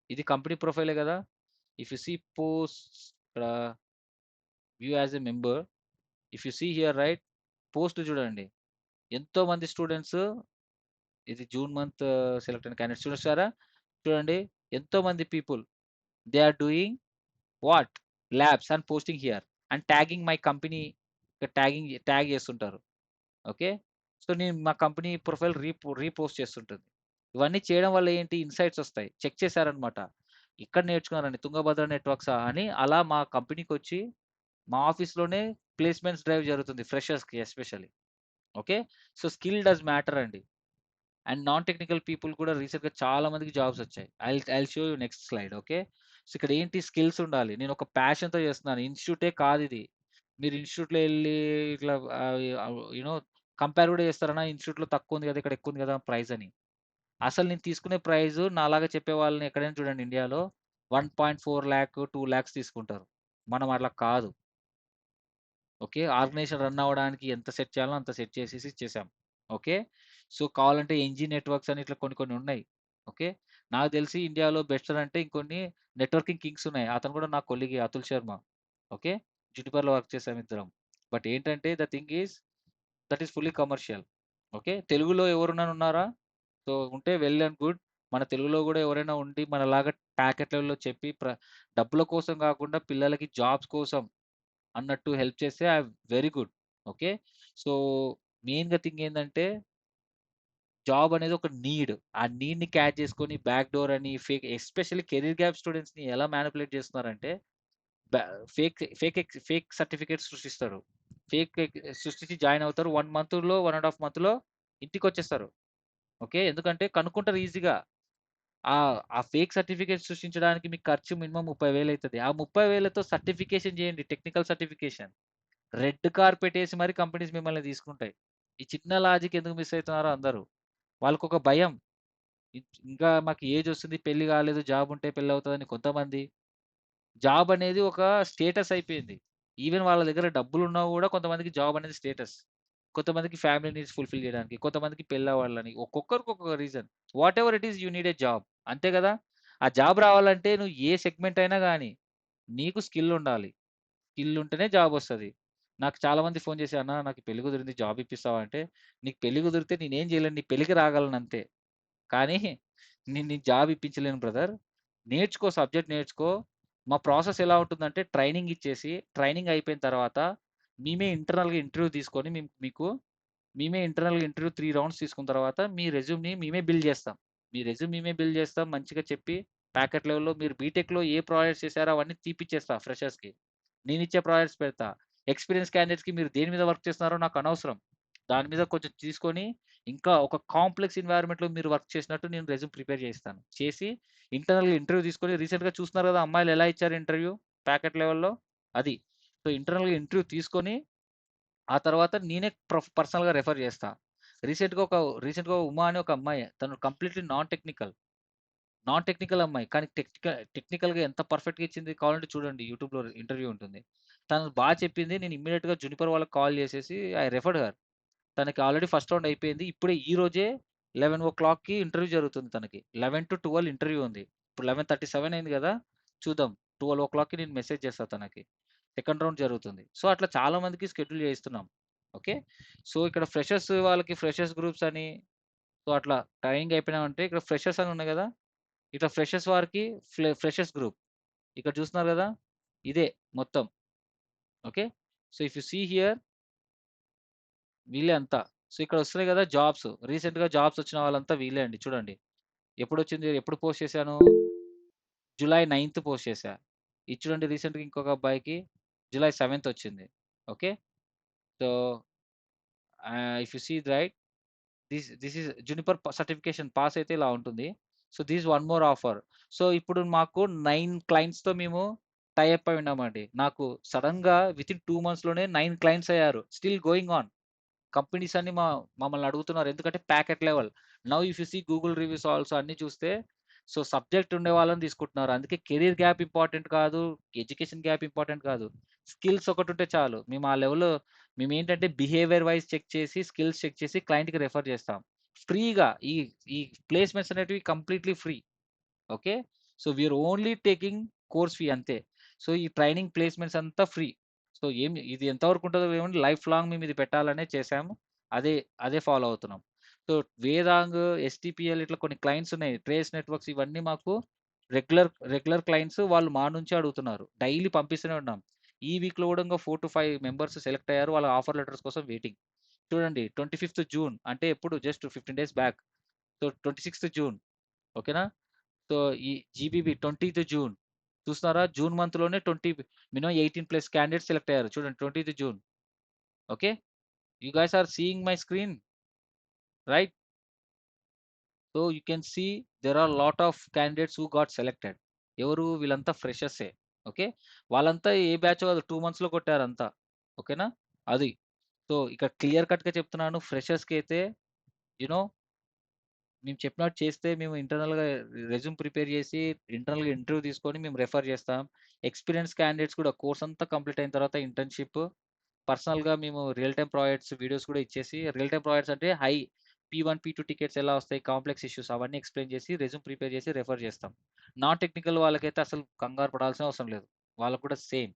ఇది కంపెనీ ప్రొఫైలే కదా! ఇఫ్ యూ సీ పోస్ట్స్ ఇక్కడ view as a member. If you see here right పోస్ట్‌లు చూడండి. ఎంతోమంది స్టూడెంట్స్ ఇది జూన్ మంత్ సెలెక్ట్ అయిన క్యాండిడేట్స్ చూసారా? చూడండి ఎంతోమంది people they are doing what? Labs and posting here and tagging my company tag చేస్తుంటారు. ఓకే. సో, నేను మా కంపెనీ ప్రొఫైల్ రీపోస్ట్ చేస్తుంటుంది. ఇవన్నీ చేయడం వల్ల ఏంటి ఇన్‌సైట్స్ వస్తాయి. చెక్ చేశారనమాట. ఇక్కడ నేర్చుకున్నారండి తుంగభద్ర నెట్వర్క్సా అని అలా మా కంపెనీకొచ్చి మా ఆఫీస్‌లోనే ప్లేస్‌మెంట్స్ డ్రైవ్ జరుగుతుంది ఫ్రెషర్స్‌కి especially. Okay. So, skill does matter అండి. అండ్ నాన్ టెక్నికల్ పీపుల్ కూడా రీసెంట్‌గా చాలా మందికి జాబ్స్ వచ్చాయి. I'll show you next slide. Okay. So, ఇక్కడ ఏంటి స్కిల్స్ ఉండాలి. నేను ఒక ప్యాషన్‌తో చేస్తున్నాను. ఇన్‌స్టిట్యూటే కాదిది. మీరు ఇన్‌స్టిట్యూట్‌లో ఎళ్లి ఇట్లా యూ నో కంపేర్ కూడా చేస్తారనా ఇన్‌స్టిట్యూట్‌లో తక్కువుంది కదా! ఇక్కడ ఎక్కువుంది కదా! ప్రైస్ అని. అసలు నేను తీసుకునే ప్రైస్ నాలాగా చెప్పే వాళ్ళని ఎక్కడైనా చూడండి ఇండియాలో 1.4 లాక్, 2 లాక్స్ తీసుకుంటారు. మనం అట్లా కాదు. ఓకే. ఆర్గనైజేషన్ రన్ అవ్వడానికి ఎంత సెట్ చేయాలో అంత సెట్ చేసేసి ఇచ్చేసాం. ఓకే. సో, కావాలంటే ఎన్‌జీ నెట్వర్క్స్ అని ఇట్లా కొన్ని కొన్ని ఉన్నాయి. ఓకే. నాకు తెలిసి ఇండియాలో బెస్టర్ అంటే ఇంకొన్ని నెట్వర్కింగ్ కింగ్స్ ఉన్నాయి. అతను కూడా నా కొలీగే అతుల్ శర్మ. ఓకే. జునిపర్‌లో వర్క్ చేసాం ఇద్దరం. బట్ ఏంటంటే the thing is that is fully commercial. Okay. తెలుగులో ఎవరైనా ఉన్నారా? సో, ఉంటే వెల్ అండ్ గుడ్. మన తెలుగులో గూడా ఎవరైనా ఉండి మనలాగా ప్యాకెట్ లెవెల్‌లో చెప్పి డబ్బుల కోసం గాకుండా పిల్లలకి జాబ్స్ కోసం అన్నట్టు హెల్ప్ చేస్తే వెరీ గుడ్. ఓకే. సో, మెయిన్‌గా థింగ్ ఏందంటే జాబ్ అనేది ఒక నీడ్. ఆ నీడ్‌ని క్యాచ్ చేసుకొని బ్యాక్ డోర్ అని ఎస్పెషల్లీ కెరియర్ గ్యాప్ స్టూడెంట్స్‌ని ఎలా మానిప్యులేట్ చేస్తున్నారంటే బ ఫేక్ సర్టిఫికేట్స్ సృష్టిస్తారు. సృష్టించి జాయిన్ అవుతారు. 1 మంత్‌లో, 1 ½ మంత్‌లో ఇంటికొచ్చేస్తారు. ఓకే. ఎందుకంటే కనుక్కుంటారు ఈజీగా. ఆ ఫేక్ సర్టిఫికేట్ సృష్టించడానికి మీకు ఖర్చు మినిమమ్ 30,000 అయితది. ఆ 30,000తో సర్టిఫికేషన్ చేయండి. Technical certification. రెడ్ కార్పెట్ ఏసి మరి కంపెనీస్ మిమ్మల్ని తీసుకుంటాయి. ఈ చిన్న లాజిక్ ఎందుకు మిస్ అయితున్నారో అందరూ. వాళ్ళకొక భయం. ఇంకా మాకు ఏజ్ వస్తుంది, పెళ్లి కాలేదు, జాబ్ ఉంటే పెళ్లవుతదని కొంతమంది. జాబ్ అనేది ఒక స్టేటస్ అయిపోయింది. ఈవెన్ వాళ్ళ దగ్గర డబ్బులున్నా గూడా కొంతమందికి జాబ్ అనేది స్టేటస్. కొంతమందికి ఫ్యామిలీ నీడ్స్ ఫుల్‌ఫిల్ జేయడానికి, కొంతమందికి పెళ్లవ్వాలని, ఒక్కొక్కరికి ఒక్కొక్క reason. Whatever it is you need a job. అంతే గదా! ఆ జాబ్ రావాలంటే నువ్వు ఏ సెగ్మెంట్ అయినా గాని, నీకు స్కిల్ ఉండాలి. స్కిల్ ఉంటేనే జాబ్ వస్తది. నాకు చాలా మంది ఫోన్ చేసి, "అన్న నాకు పెళ్లి కుదిరింది జాబ్ ఇప్పిస్తావా?" అంటే, "నీకు పెళ్లి కుదిరితే నేనేం చేయలేను. నీ పెళ్ళికి రాగలనంతే. కానీ నేను నీకు జాబ్ ఇప్పించలేను బ్రదర్. నేర్చుకో సబ్జెక్ట్ నేర్చుకో. మా ప్రాసెస్ ఎలా ఉంటుందంటే ట్రైనింగ్ ఇచ్చేసి, ట్రైనింగ్ అయిపోయిన తర్వాత మేమే ఇంటర్నల్‌గా ఇంటర్వ్యూ తీసుకొని మేమే ఇంటర్నల్‌గా ఇంటర్వ్యూ 3 రౌండ్స్ తీసుకున్న తర్వాత మీ రెజ్యూమ్‌ని మేమే బిల్డ్ చేస్తాం. మీ రెజ్యూమ్ మేమే బిల్డ్ చేస్తాం. మంచిగా చెప్పి ప్యాకెట్ లెవెల్‌లో మీరు బీటెక్‌లో ఏ ప్రాజెక్ట్స్ చేశారో అవన్నీ తీపిచ్చేస్తా ఫ్రెషర్స్‌కి. నేనిచ్చే ప్రాజెక్ట్స్ పెడతా. ఎక్స్‌పీరియన్స్ క్యాండిడేట్స్‌కి మీరు దేని మీద వర్క్ చేస్తున్నారో నాకు అనవసరం. దాని మీద కొంచెం తీసుకొని ఇంకా ఒక కాంప్లెక్స్ ఎన్వైర్న్‌మెంట్‌లో మీరు వర్క్ చేసినట్టు నేను రెజ్యూమ్ ప్రిపేర్ చేయిస్తాను. చేసి ఇంటర్నల్‌గా ఇంటర్వ్యూ తీసుకొని రీసెంట్‌గా చూస్తున్నారు కదా! అమ్మాయిలు ఎలా ఇచ్చారు ఇంటర్వ్యూ ప్యాకెట్ లెవెల్‌లో అది. సో, ఇంటర్నల్‌గా ఇంటర్వ్యూ తీసుకొని ఆ తర్వాత నేనే పర్సనల్‌గా రిఫర్ చేస్తా. రీసెంట్‌గా ఒక రీసెంట్‌గా ఉమా అని ఒక అమ్మాయి. తను కంప్లీట్‌లీ నాన్ టెక్నికల్ అమ్మాయి. కానీ టెక్నికల్‌గా ఎంత పర్ఫెక్ట్‌గా ఇచ్చింది కావాలంటే చూడండి యూట్యూబ్‌లో ఇంటర్వ్యూ ఉంటుంది. తను చెప్పింది. నేను ఇమ్మీడియేట్‌గా జునిపర్ వాళ్ళకి కాల్ చేసేసి ఐ రిఫర్డ్ హర్. తనకి ఆల్రెడీ ఫస్ట్ రౌండ్ అయిపోయింది. ఇప్పుడే ఈ రోజే 11:00కి ఇంటర్వ్యూ జరుగుతుంది తనకి. 11-12 ఇంటర్వ్యూ ఉంది. ఇప్పుడు 11:37 అయింది గదా! చూద్దాం. 12:00కి నేను మెసేజ్ చేస్తా తనకి. సెకండ్ రౌండ్ జరుగుతుంది. సో, అట్లా చాలా మందికి షెడ్యూల్ చేయిస్తున్నాం. ఓకే. సో, ఇక్కడ ఫ్రెషర్స్ వాళ్ళకి ఫ్రెషర్స్ గ్రూప్స్ అని సో, అట్లా ట్రైనింగ్ అయిపోయినామంటే ఇక్కడ ఫ్రెషర్స్ అని ఉన్నాయి గదా! ఇట్లా ఫ్రెషర్స్ వారికి ఫ్రెషర్స్ గ్రూప్. ఇక్కడ చూస్తున్నారు గదా! ఇదే మొత్తం. Okay. So, if you see here వీళ్ళే అంతా. సో, ఇక్కడ వస్తున్నాయి గదా! జాబ్స్. రీసెంట్‌గా జాబ్స్ వచ్చిన వాళ్ళంతా వీళ్ళే అండి చూడండి. ఎప్పుడొచ్చింది? ఎప్పుడు పోస్ట్ చేశాను? జులై 9థ్ పోస్ట్ చేశా. ఇది చూడండి రీసెంట్‌గా ఇంకొక అబ్బాయికి జులై 7థ్ వచ్చింది. Okay. So, if you see right this is Juniper certification pass అయితే ఇలా ఉంటుంది. So, this one more offer. So, ఇప్పుడు మాకు 9 క్లయింట్స్‌తో మేము టై అప్ అయి ఉన్నామండి. నాకు సడెన్‌గా వితిన్ 2 మంత్స్‌లోనే 9 క్లయింట్స్ అయ్యారు. Still going on. కంపెనీస్ అన్ని మమ్మల్ని అడుగుతున్నారు. ఎందుకంటే packet level. Now if you see Google reviews also అన్నీ చూస్తే సో, సబ్జెక్ట్ ఉండే వాళ్ళని తీసుకుంటున్నారు. అందుకే కెరియర్ గ్యాప్ ఇంపార్టెంట్ కాదు. ఎడ్యుకేషన్ గ్యాప్ ఇంపార్టెంట్ కాదు. స్కిల్స్ ఒకటుంటే చాలు. మేము ఆ లెవెల్‌లో మేమేంటంటే బిహేవియర్ వైస్ చెక్ చేసి, స్కిల్స్ చెక్ చేసి క్లయింట్‌కి రిఫర్ చేస్తాం. ఫ్రీగా ఈ ఈ ప్లేస్‌మెంట్స్ అనేటివి completely free. Okay. So, we are only taking course fee అంతే. సో, ఈ ట్రైనింగ్ ప్లేస్‌మెంట్స్ అంతా ఫ్రీ. సో, ఇది ఎంతవరకు ఉంటదో ఏముంది లైఫ్ లాంగ్ మేము ఇది పెట్టాలనే చేసాము. అదే అదే ఫాలో అవుతున్నాం. సో, వేదాంగ్, ఎస్‌టిపిఎల్ ఇట్లా కొన్ని క్లయింట్స్ ఉన్నాయి. ట్రేస్ నెట్వర్క్స్ ఇవన్నీ మాకు రెగ్యులర్ క్లయింట్స్ వాళ్ళు మా నుంచి అడుగుతున్నారు. డైలీ పంపిస్తూనే ఉన్నాం. ఈ వీక్‌లో కూడా ఇంకో 4-5 మెంబర్స్ సెలెక్ట్ అయ్యారు. వాళ్ళ ఆఫర్ లెటర్స్ కోసం వెయిటింగ్. చూడండి 25థ్ జూన్ అంటే ఎప్పుడు జస్ట్ 15 డేస్ బ్యాక్. సో 26థ్ జూన్ ఓకేనా? సో ఈ జీబీబీ 20థ్ జూన్ చూస్తున్నారా? జూన్ మంత్‌లోనే మినిమమ్ 18+ క్యాండిడేట్స్ సెలెక్ట్ అయ్యారు. చూడండి 20థ్ June. Okay. You guys are seeing my screen right? So you can see there are lot of candidates who got selected. ఎవరు? వీళ్ళంతా ఫ్రెషర్సే. ఓకే. వాళ్ళంతా ఏ బ్యాచ్ కాదు 2 మంత్స్‌లో కొట్టారంతా. ఓకేనా? అది. సో ఇక్కడ క్లియర్ కట్‌గా చెప్తున్నాను. ఫ్రెషర్స్‌కి అయితే యూ నో మేము చెప్పినట్టు చేస్తే మేము ఇంటర్నల్‌గా రెజ్యూమ్ ప్రిపేర్ చేసి ఇంటర్నల్‌గా ఇంటర్వ్యూ తీసుకొని మేము రెఫర్ చేస్తాం. ఎక్స్‌పీరియన్స్ క్యాండిడేట్స్ కూడా కోర్స్ అంతా కంప్లీట్ అయిన తర్వాత ఇంటర్న్‌షిప్ పర్సనల్‌గా మేము రియల్ టైమ్ ప్రాజెక్ట్స్ వీడియోస్ కూడా ఇచ్చేసి రియల్ టైమ్ ప్రాజెక్ట్స్ అంటే P1, P2 టికెట్స్ ఎలా వస్తాయి, కాంప్లెక్స్ ఇష్యూస్ అవన్నీ ఎక్స్‌ప్లెయిన్ చేసి రెజ్యూమ్ ప్రిపేర్ చేసి రెఫర్ చేస్తాం. నాన్ టెక్నికల్ వాళ్ళకైతే అసలు కంగారు పడాల్సిన అవసరం లేదు. వాళ్ళకి కూడా సేమ్.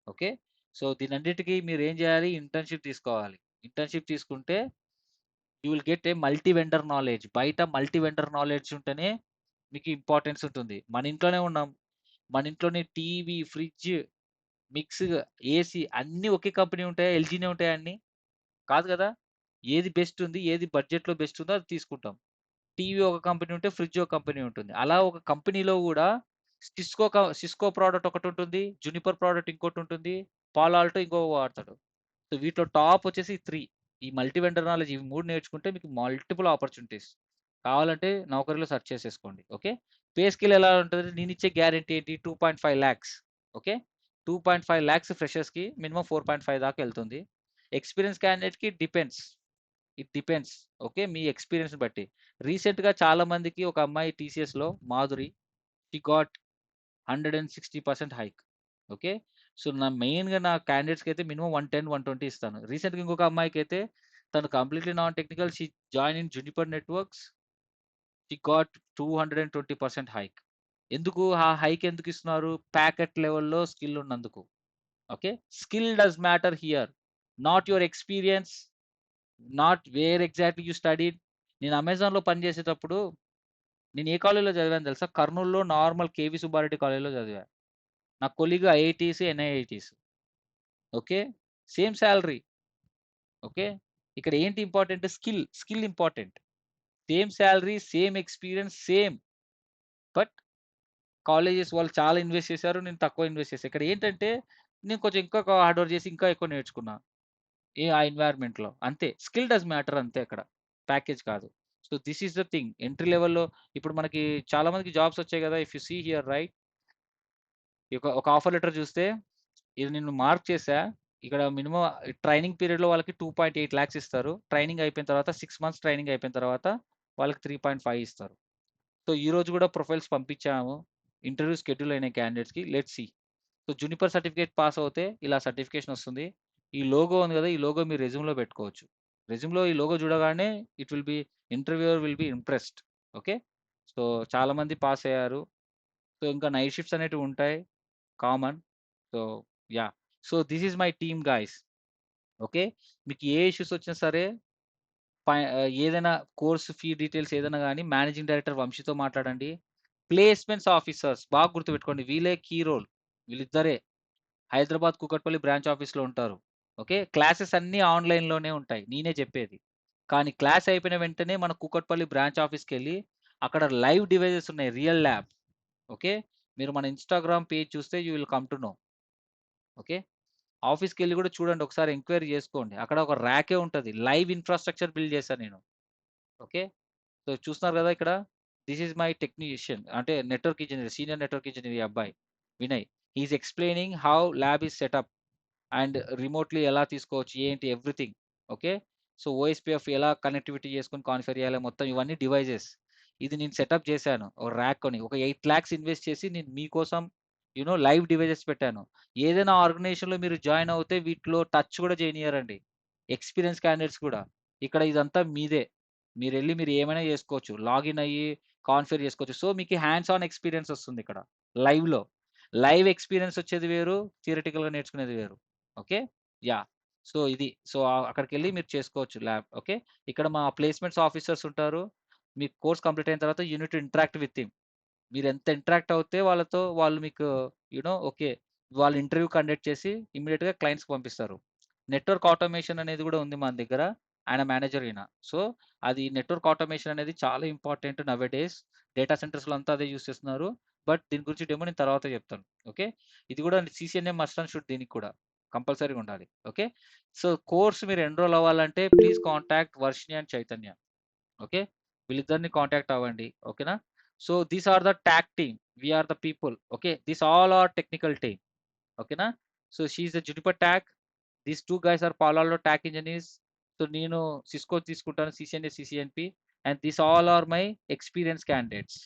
ఓకే. సో దీనన్నిటికి మీరు ఏం చేయాలి? ఇంటర్న్‌షిప్ తీసుకోవాలి. ఇంటర్న్‌షిప్ తీసుకుంటే you will get a multi vendor knowledge. బయట మల్టీ వెండర్ నాలెడ్జ్ ఉంటేనే మీకు ఇంపార్టెన్స్ ఉంటుంది. మన ఇంట్లోనే ఉన్నాం. మన ఇంట్లోనే టీవీ, ఫ్రిడ్జ్, మిక్స్, ఏసీ అన్నీ ఒకే కంపెనీ ఉంటాయా? ఎల్జీనే ఉంటాయా అన్నీ? కాదు కదా! ఏది బెస్ట్ ఉంది, ఏది బడ్జెట్‌లో బెస్ట్ ఉందో అది తీసుకుంటాం. టీవీ ఒక కంపెనీ ఉంటే ఫ్రిడ్జ్ ఒక కంపెనీ ఉంటుంది. అలా ఒక కంపెనీలో గూడా సిస్కో ప్రోడక్ట్ ఒకటుంటుంది. జునిపర్ ప్రోడక్ట్ ఇంకోటుంటుంది. పాలో ఆల్టో ఇంకో వాడతాడు. సో వీటిలో టాప్ వచ్చేసి 3. ఈ మల్టీ వెండర్ నాలెడ్జ్ ఇవి 3 నేర్చుకుంటే మీకు మల్టిపుల్ ఆపర్చునిటీస్. కావాలంటే నౌకరీలో సెర్చ్ చేసేసుకోండి. ఓకే. పే స్కేల్ ఎలా ఉంటది? నేనిచ్చే గ్యారంటీ ఏంటి? 2.5 లాక్స్. ఓకే. 2.5 లాక్స్ ఫ్రెషర్స్‌కి మినిమమ్ 4.5 దాకా ఎళ్తుంది. ఎక్స్‌పీరియన్స్ క్యాండిడేట్‌కి డిపెండ్స్. It depends. ఓకే. మీ ఎక్స్‌పీరియన్స్‌ని బట్టి. రీసెంట్‌గా చాలా మందికి ఒక అమ్మాయి టీసీఎస్‌లో Madhuri she got 160% hike. Okay. So నా క్యాండిడేట్స్‌కైతే మినిమమ్ 110, 120 ఇస్తాను. రీసెంట్‌గా ఇంకొక అమ్మాయికైతే తను completely non technical she join in Juniper networks. She got 220% hike. ఎందుకు? ఆ హైక్ ఎందుకు ఇస్తున్నారు? ప్యాకెట్ లెవెల్‌లో స్కిల్ ఉన్నందుకు. Okay. Skill does matter here. Not your experience, not where exactly you studied. నేను అమెజాన్‌లో పనిచేసేటప్పుడు నేను ఏ కాలేజ్‌లో చదివానో తెలుసా? కర్నూల్‌లో నార్మల్ కేవీ సుబ్బారెడ్డి కాలేజ్‌లో చదివా. నా colleague IITs, NIITs. Okay. Same salary. Okay. ఇక్కడ ఏంటి important? Skill important. Same salary, same experience, same. But colleges వాళ్ళు చాలా ఇన్వెస్ట్ చేశారు. నేను తక్కువ ఇన్వెస్ట్ చేశా. ఇక్కడ ఏంటంటే నేను కొంచెం ఇంకా హార్డ్ వర్క్ చేసి ఇంకా ఎక్కువ నేర్చుకున్నా. ఆ ఎన్వైర్న్‌మెంట్‌లో. అంతే. స్కిల్ డస్ మ్యాటర్ అంతే అక్కడ. ప్యాకేజ్ కాదు. So this is the thing. Entry లెవెల్‌లో ఇప్పుడు మనకి చాలా మందికి జాబ్స్ వచ్చాయి కదా! If you see here right. ఒక ఆఫర్ లెటర్ చూస్తే ఇది నేను మార్క్ చేశా. ఇక్కడ మినిమమ్ ట్రైనింగ్ పీరియడ్‌లో వాళ్ళకి 2.8 లాక్స్ ఇస్తారు. ట్రైనింగ్ అయిపోయిన తర్వాత 6 మంత్స్ ట్రైనింగ్ అయిపోయిన తర్వాత వాళ్ళకి 3.5 ఇస్తారు. సో ఈరోజు కూడా ప్రొఫైల్స్ పంపించాము. ఇంటర్వ్యూ షెడ్యూల్ అయినాయి క్యాండిడేట్స్‌కి. Let's see. So Juniper certificate pass అవుతే ఇలా సర్టిఫికేషన్ వస్తుంది. ఈ లోగో ఉంది కదా! ఈ లోగో మీ రెజ్యూమ్‌లో పెట్టుకోవచ్చు. రెజ్యూమ్‌లో ఈ లోగో చూడగానే it will be interviewer will be impressed. Okay. So చాలా మంది పాస్ అయ్యారు. సో ఇంకా నైట్ షిఫ్ట్స్ అనేటివి ఉంటాయి. Common. So yeah! So this is my team guys. Okay. మీకు ఏ ఇష్యూస్ వచ్చినా సరే ఏదైనా కోర్స్ ఫీ డీటెయిల్స్ ఏదైనా గాని మేనేజింగ్ డైరెక్టర్ వంశీతో మాట్లాడండి. ప్లేస్‌మెంట్స్ ఆఫీసర్స్ బాగా గుర్తుపెట్టుకోండి. వీళ్ళే కీ రోల్. వీళ్ళిద్దరే. హైదరాబాద్ కూకట్పల్లి బ్రాంచ్ ఆఫీస్‌లో ఉంటారు. ఓకే. క్లాసెస్ అన్నీ ఆన్‌లైన్‌లోనే ఉంటాయి. నేనే చెప్పేది. కానీ క్లాస్ అయిపోయిన వెంటనే మన కూకట్పల్లి బ్రాంచ్ ఆఫీస్‌కెళ్ళి అక్కడ లైవ్ డివైసెస్ ఉన్నాయి. Real lab. ఓకే. మీరు మన ఇన్‌స్టాగ్రామ్ పేజ్ చూస్తే you will come to know. Okay. ఆఫీస్‌కెళ్ళి కూడా చూడండి ఒకసారి ఎంక్వైరీ చేసుకోండి. అక్కడ ఒక ర్యాకే ఉంటది. లైవ్ ఇన్‌ఫ్రాస్ట్రక్చర్ బిల్డ్ చేశా నేను. ఓకే. సో చూస్తున్నారు కదా ఇక్కడ. థిస్ ఈస్ మై టెక్నీషియన్ అంటే network engineer, senior network engineer ఈ అబ్బాయి Vinay. He is explaining how lab is setup and remotely ఎలా తీసుకోవచ్చు ఏంటి ఎవ్రీథింగ్. ఓకే. సో ఓఎస్‌పీఎఫ్ ఎలా కనెక్టివిటీ చేసుకొని కాన్ఫిగర్ చేయాలి మొత్తం ఇవన్నీ డివైసెస్. ఇది నేను సెటప్ చేశాను. ఒక ర్యాక్ కొని. ఒక 8 లాక్స్ ఇన్వెస్ట్ చేసి నేను మీకోసం లైవ్ డివైసెస్ పెట్టాను. ఏదైనా ఆర్గనైజేషన్‌లో మీరు జాయిన్ అవుతే వీటిలో టచ్ కూడా చేయనియ్యరండి. ఎక్స్‌పీరియన్స్ క్యాండిడేట్స్ కూడా. ఇక్కడ ఇదంతా మీదే. మీరు ఏమైనా చేసుకోవచ్చు. లాగిన్ అయ్యి కాన్ఫిగర్ చేసుకోవచ్చు. సో మీకు హ్యాండ్స్ ఆన్ ఎక్స్‌పీరియన్స్ వస్తుంది ఇక్కడ. లైవ్‌లో. లైవ్ ఎక్స్‌పీరియన్స్ వచ్చేది వేరు. థియరిటికల్‌గా నేర్చుకునేది వేరు. ఓకే. యాహ్! సో ఇది. సో అక్కడికెళ్ళి మీరు చేసుకోవచ్చు ల్యాబ్. ఓకే. ఇక్కడ మా ప్లేస్‌మెంట్స్ ఆఫీసర్స్ ఉంటారు. మీ కోర్స్ కంప్లీట్ అయిన తర్వాత you need to interact with him. మీరు ఎంత ఇంటరాక్ట్ అవుతే వాళ్ళతో వాళ్ళు మీకు ఓకే. వాళ్ళు ఇంటర్వ్యూ కండక్ట్ చేసి ఇమ్మీడియేట్‌గా క్లయింట్స్‌కి పంపిస్తారు. నెట్వర్క్ ఆటోమేషన్ అనేది కూడా ఉంది మన దగ్గర. ఆయన మేనేజర్ ఈయన. సో, అది నెట్వర్క్ ఆటోమేషన్ అనేది చాలా important nowadays. Data సెంటర్స్‌లో అంతా అదే యూజ్ చేస్తున్నారు. బట్ దీని గురించి డెమో నేను తర్వాత చెప్తాను. ఓకే. ఇది కూడా సీసీఎన్ఏ మస్ట్ అండ్ షుడ్ దీనికి కూడా. కంపల్సరీగా ఉండాలి. ఓకే. సో, కోర్స్ మీరు ఎన్రోల్ అవ్వాలంటే please contact Varshini and Chaitanya. Okay. వీళ్ళిద్దరిని కాంటాక్ట్ అవ్వండి. ఓకేనా. So, these are the TAC team. We are the people. Okay. These all are technical team. ఓకేనా. So, she is the Juniper TAC. These 2 guys are పాలాలో టాగ్ ఇంజినీర్స్. సో, నేను సిస్కో తీసుకుంటాను CCNA, CCNP and these all are my experience candidates.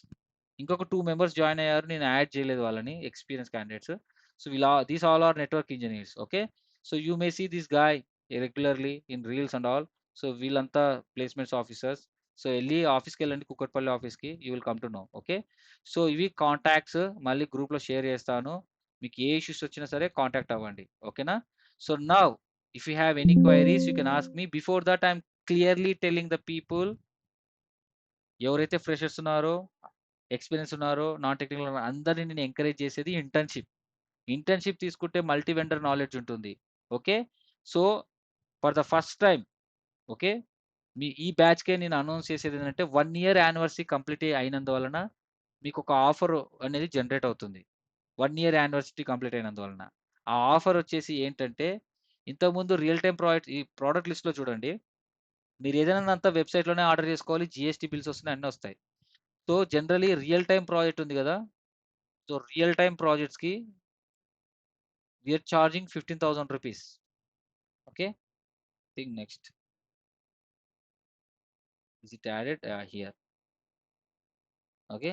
ఇంకొక 2 మెంబర్స్ జాయిన్ అయ్యారు. నేను యాడ్ చేయలేదు వాళ్ళని experience candidates. So, these all are network engineers. Okay. So, you may see this guy regularly in reels and all. So, వీళ్ళంతా ప్లేస్‌మెంట్స్ ఆఫీసర్స్. సో, ఆఫీస్‌కెళ్ళండి కూకట్పల్లి ఆఫీస్‌కి. You will come to know. Okay. So, ఇవి కాంటాక్ట్స్ మళ్ళీ గ్రూప్‌లో షేర్ చేస్తాను. మీకు ఏ ఇష్యూస్ వచ్చినా సరే కాంటాక్ట్ అవ్వండి. ఓకేనా. So, now if you have any queries you can ask me. Before that I am clearly telling the people ఎవరైతే ఫ్రెషర్స్ ఉన్నారో, ఎక్స్‌పీరియన్స్ ఉన్నారో, నాన్ టెక్నికల్ ఉన్నారో అందరిని నేను ఎంకరేజ్ చేసేది ఇంటర్న్‌షిప్. ఇంటర్న్‌షిప్ తీసుకుంటే మల్టీ వెండర్ నాలెడ్జ్ ఉంటుంది. Okay. So, for the first time okay. ఈ బ్యాచ్‌కే నేను అనౌన్స్ చేసేది ఏంటంటే 1 ఇయర్ యానివర్సరీ కంప్లీట్ అయినందువలన మీకు ఒక ఆఫర్ అనేది జనరేట్ అవుతుంది. 1 ఇయర్ యానివర్సరీ కంప్లీట్ అయినందువలన. ఆ ఆఫర్ వచ్చేసి ఏంటంటే ఇంతకుముందు రియల్ టైమ్ ఈ ప్రొడక్ట్ లిస్ట్‌లో చూడండి. మీరు ఏదైనా అంతా వెబ్‌సైట్‌లోనే ఆర్డర్ చేసుకోవాలి. జీఎస్టీ బిల్స్ వస్తున్నాయి. అన్నీ వస్తాయి. So, generally real time project ఉంది గదా. సో, రియల్ టైమ్ ప్రాజెక్ట్స్‌కి we are charging ₹15,000. Okay. Think next. Is it added? Here. Okay.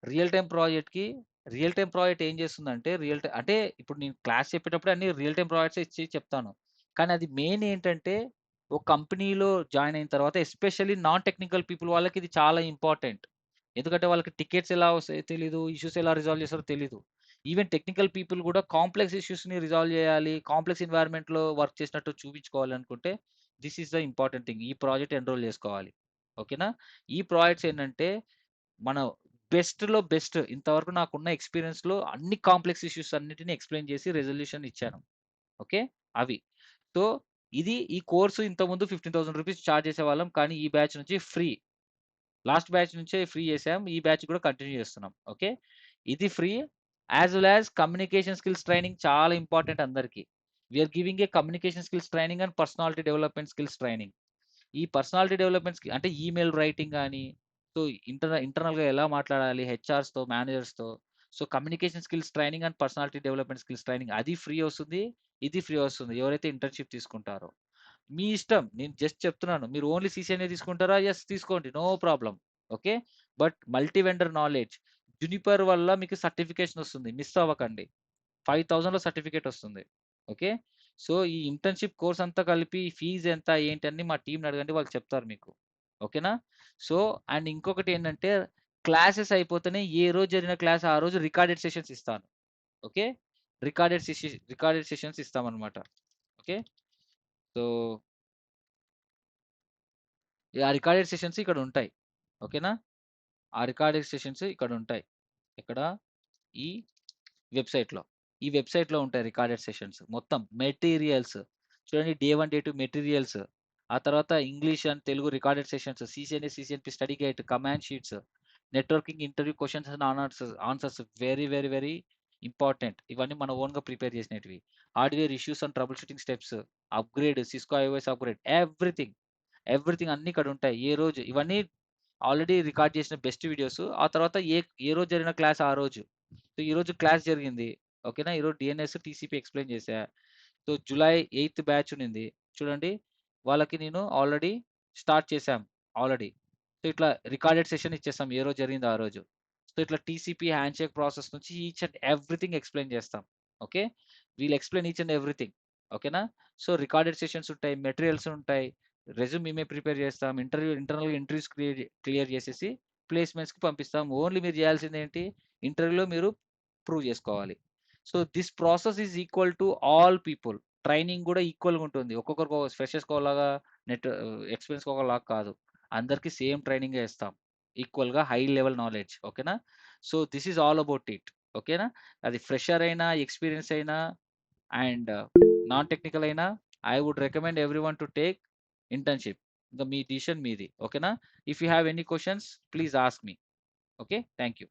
Real time project ఏం చేస్తుందంటే అంటే ఇప్పుడు నేను క్లాస్ చెప్పేటప్పుడు అన్ని రియల్ టైమ్ ప్రాజెక్ట్స్ ఇచ్చి చెప్తాను. కానీ అది మెయిన్ ఏంటంటే ఒక కంపెనీలో జాయిన్ అయిన తర్వాత ఎస్పెషల్లీ నాన్ టెక్నికల్ పీపుల్ వాళ్ళకి ఇది చాలా ఇంపార్టెంట్. ఎందుకంటే వాళ్ళకి టికెట్స్ ఎలా వస్తాయో తెలీదు. ఇష్యూస్ ఎలా రిజాల్వ్ చేస్తారో తెలీదు. ఈవెన్ టెక్నికల్ పీపుల్ కూడా కాంప్లెక్స్ ఇష్యూస్‌ని రిజాల్వ్ చేయాలి. కాంప్లెక్స్ ఎన్వైర్న్మెంట్‌లో వర్క్ చేసినట్టు చూపించుకోవాలి అనుకుంటే this is the important thing. ఈ ప్రాజెక్ట్ ఎన్రోల్ చేసుకోవాలి. ఓకేనా. ఈ ప్రాజెక్ట్స్ ఏంటంటే మన బెస్ట్‌లో బెస్ట్ ఇంతవరకు నాకున్న ఎక్స్‌పీరియన్స్‌లో అన్ని కాంప్లెక్స్ ఇష్యూస్ అన్నిటిని ఎక్స్‌ప్లెయిన్ చేసి రిజల్యూషన్ ఇచ్చాను. ఓకే. అవి. సో, ఈ కోర్స్ ఇంతకుముందు ₹15,000 చార్జ్ చేసేవాళ్ళం. కానీ ఈ బ్యాచ్ నుంచి ఫ్రీ. లాస్ట్ బ్యాచ్ నుంచే ఫ్రీ చేసాం. ఈ బ్యాచ్ కూడా కంటిన్యూ చేస్తున్నాం. ఓకే. ఇది free. As well as communication skills training చాలా ఇంపార్టెంట్ అందరికి. We are giving a communication skills training and personality development skills training. ఈ పర్సనాలిటీ డెవలప్‌మెంట్స్‌కి అంటే ఈమెయిల్ రైటింగ్ గాని, సో ఇంటర్నల్‌గా ఎలా మాట్లాడాలి హెచ్ఆర్స్‌తో, మేనేజర్స్‌తో. So communication skills training and personality development skills training అది ఫ్రీ వస్తుంది. ఇది ఫ్రీ వస్తుంది. ఎవరైతే ఇంటర్న్‌షిప్ తీసుకుంటారో. మీ ఇష్టం. నేను జస్ట్ చెప్తున్నాను. మీరు ఓన్లీ సీసీఎన్ఏ తీసుకుంటారా? యెస్ తీసుకోండి. No problem. Okay. But multi vendor knowledge Juniper వల్ల మీకు సర్టిఫికేషన్ వస్తుంది. మిస్ అవ్వకండి. 5,000లో సర్టిఫికేట్ వస్తుంది. ఓకే. సో, ఈ ఇంటర్న్‌షిప్ కోర్స్ అంతా కలిపి ఫీజ్ ఎంత ఏంటి అని మా టీమ్‌ని అడగండి. వాళ్ళు చెప్తారు మీకు. ఓకేనా. సో, అండ్ ఇంకొకటి ఏంటంటే క్లాసెస్ అయిపోతేనే ఏ రోజు జరిగిన క్లాస్ ఆ రోజు రికార్డెడ్ సెషన్స్ ఇస్తాను. ఓకే. రికార్డెడ్ సెషన్స్ ఇస్తామన్నమాట. ఓకే. సో, ఆ రికార్డెడ్ సెషన్స్ ఇక్కడ ఉంటాయి. ఓకేనా. ఆ రికార్డెడ్ సెషన్స్ ఇక్కడ ఉంటాయి. ఇక్కడ ఈ వెబ్‌సైట్‌లో. ఈ వెబ్‌సైట్‌లో ఉంటాయి రికార్డెడ్ సెషన్స్. మొత్తం మెటీరియల్స్ చూడండి డే 1, డే 2 మెటీరియల్స్. ఆ తర్వాత English and Telugu recorded sessions, CCNA, CCNP study guide, command sheets, networking interview questions and answers very, very, very important. ఇవన్నీ మన ఓన్‌గా ప్రిపేర్ చేసినటివి. Hardware issues and troubleshooting steps, upgrade, Cisco IOS upgrade everything. Everything అన్నీ ఇక్కడ ఉంటాయి. ఏ రోజు ఇవన్నీ ఆల్రెడీ రికార్డ్ చేసిన బెస్ట్ వీడియోస్. ఆ తర్వాత ఏ రోజు జరిగిన క్లాస్ ఆ రోజు. సో, ఈరోజు క్లాస్ జరిగింది. ఓకేనా. ఈరోజు డీఎన్ఎస్, టీసీపీ ఎక్స్‌ప్లెయిన్ చేశా. సో, జులై 8 బ్యాచ్ ఉన్నింది. చూడండి. వాళ్ళకి నేను ఆల్రెడీ స్టార్ట్ చేశాం ఆల్రెడీ. సో, ఇట్లా రికార్డెడ్ సెషన్ ఇచ్చేస్తాం. ఏ రోజు జరిగిందో ఆ రోజు. సో, ఇట్లా టీసీపీ హ్యాండ్‌షేక్ ప్రాసెస్ నుంచి ఈచ్ అండ్ ఎవ్రీథింగ్ ఎక్స్‌ప్లెయిన్ చేస్తాం. Okay. We'll explain each and everything. ఓకేనా. సో, రికార్డెడ్ సెషన్స్ ఉంటాయి. మెటీరియల్స్ ఉంటాయి. రెజ్యూమ్ మేమే ప్రిపేర్ చేస్తాం. ఇంటర్నల్‌గా ఇంటర్వ్యూస్ క్లియర్ చేసేసి ప్లేస్‌మెంట్స్‌కి పంపిస్తాం. ఓన్లీ మీరు చేయాల్సిందేంటి ఇంటర్వ్యూలో మీరు ప్రూవ్ చేసుకోవాలి. So, this process is equal to all people. Training కూడా ఈక్వల్‌గా ఉంటుంది. ఒక్కొక్కరికి ఫ్రెషర్స్‌కి ఒకలాగా ఎక్స్‌పీరియన్స్‌కి ఒకలాగా కాదు. అందరికి సేమ్ ట్రైనింగే ఇస్తాం. ఈక్వల్గా హై లెవెల్ నాలెడ్జ్. ఓకేనా? So this is all about it. ఓకేనా? అది ఫ్రెషర్ అయినా, ఎక్స్పీరియన్స్ అయినా అండ్ నాన్ టెక్నికల్ అయినా I would recommend every one to take internship. ఇంకా మీ డిసిషన్ మీది. ఓకేనా? If you have any questions please ask me. Okay, thank you.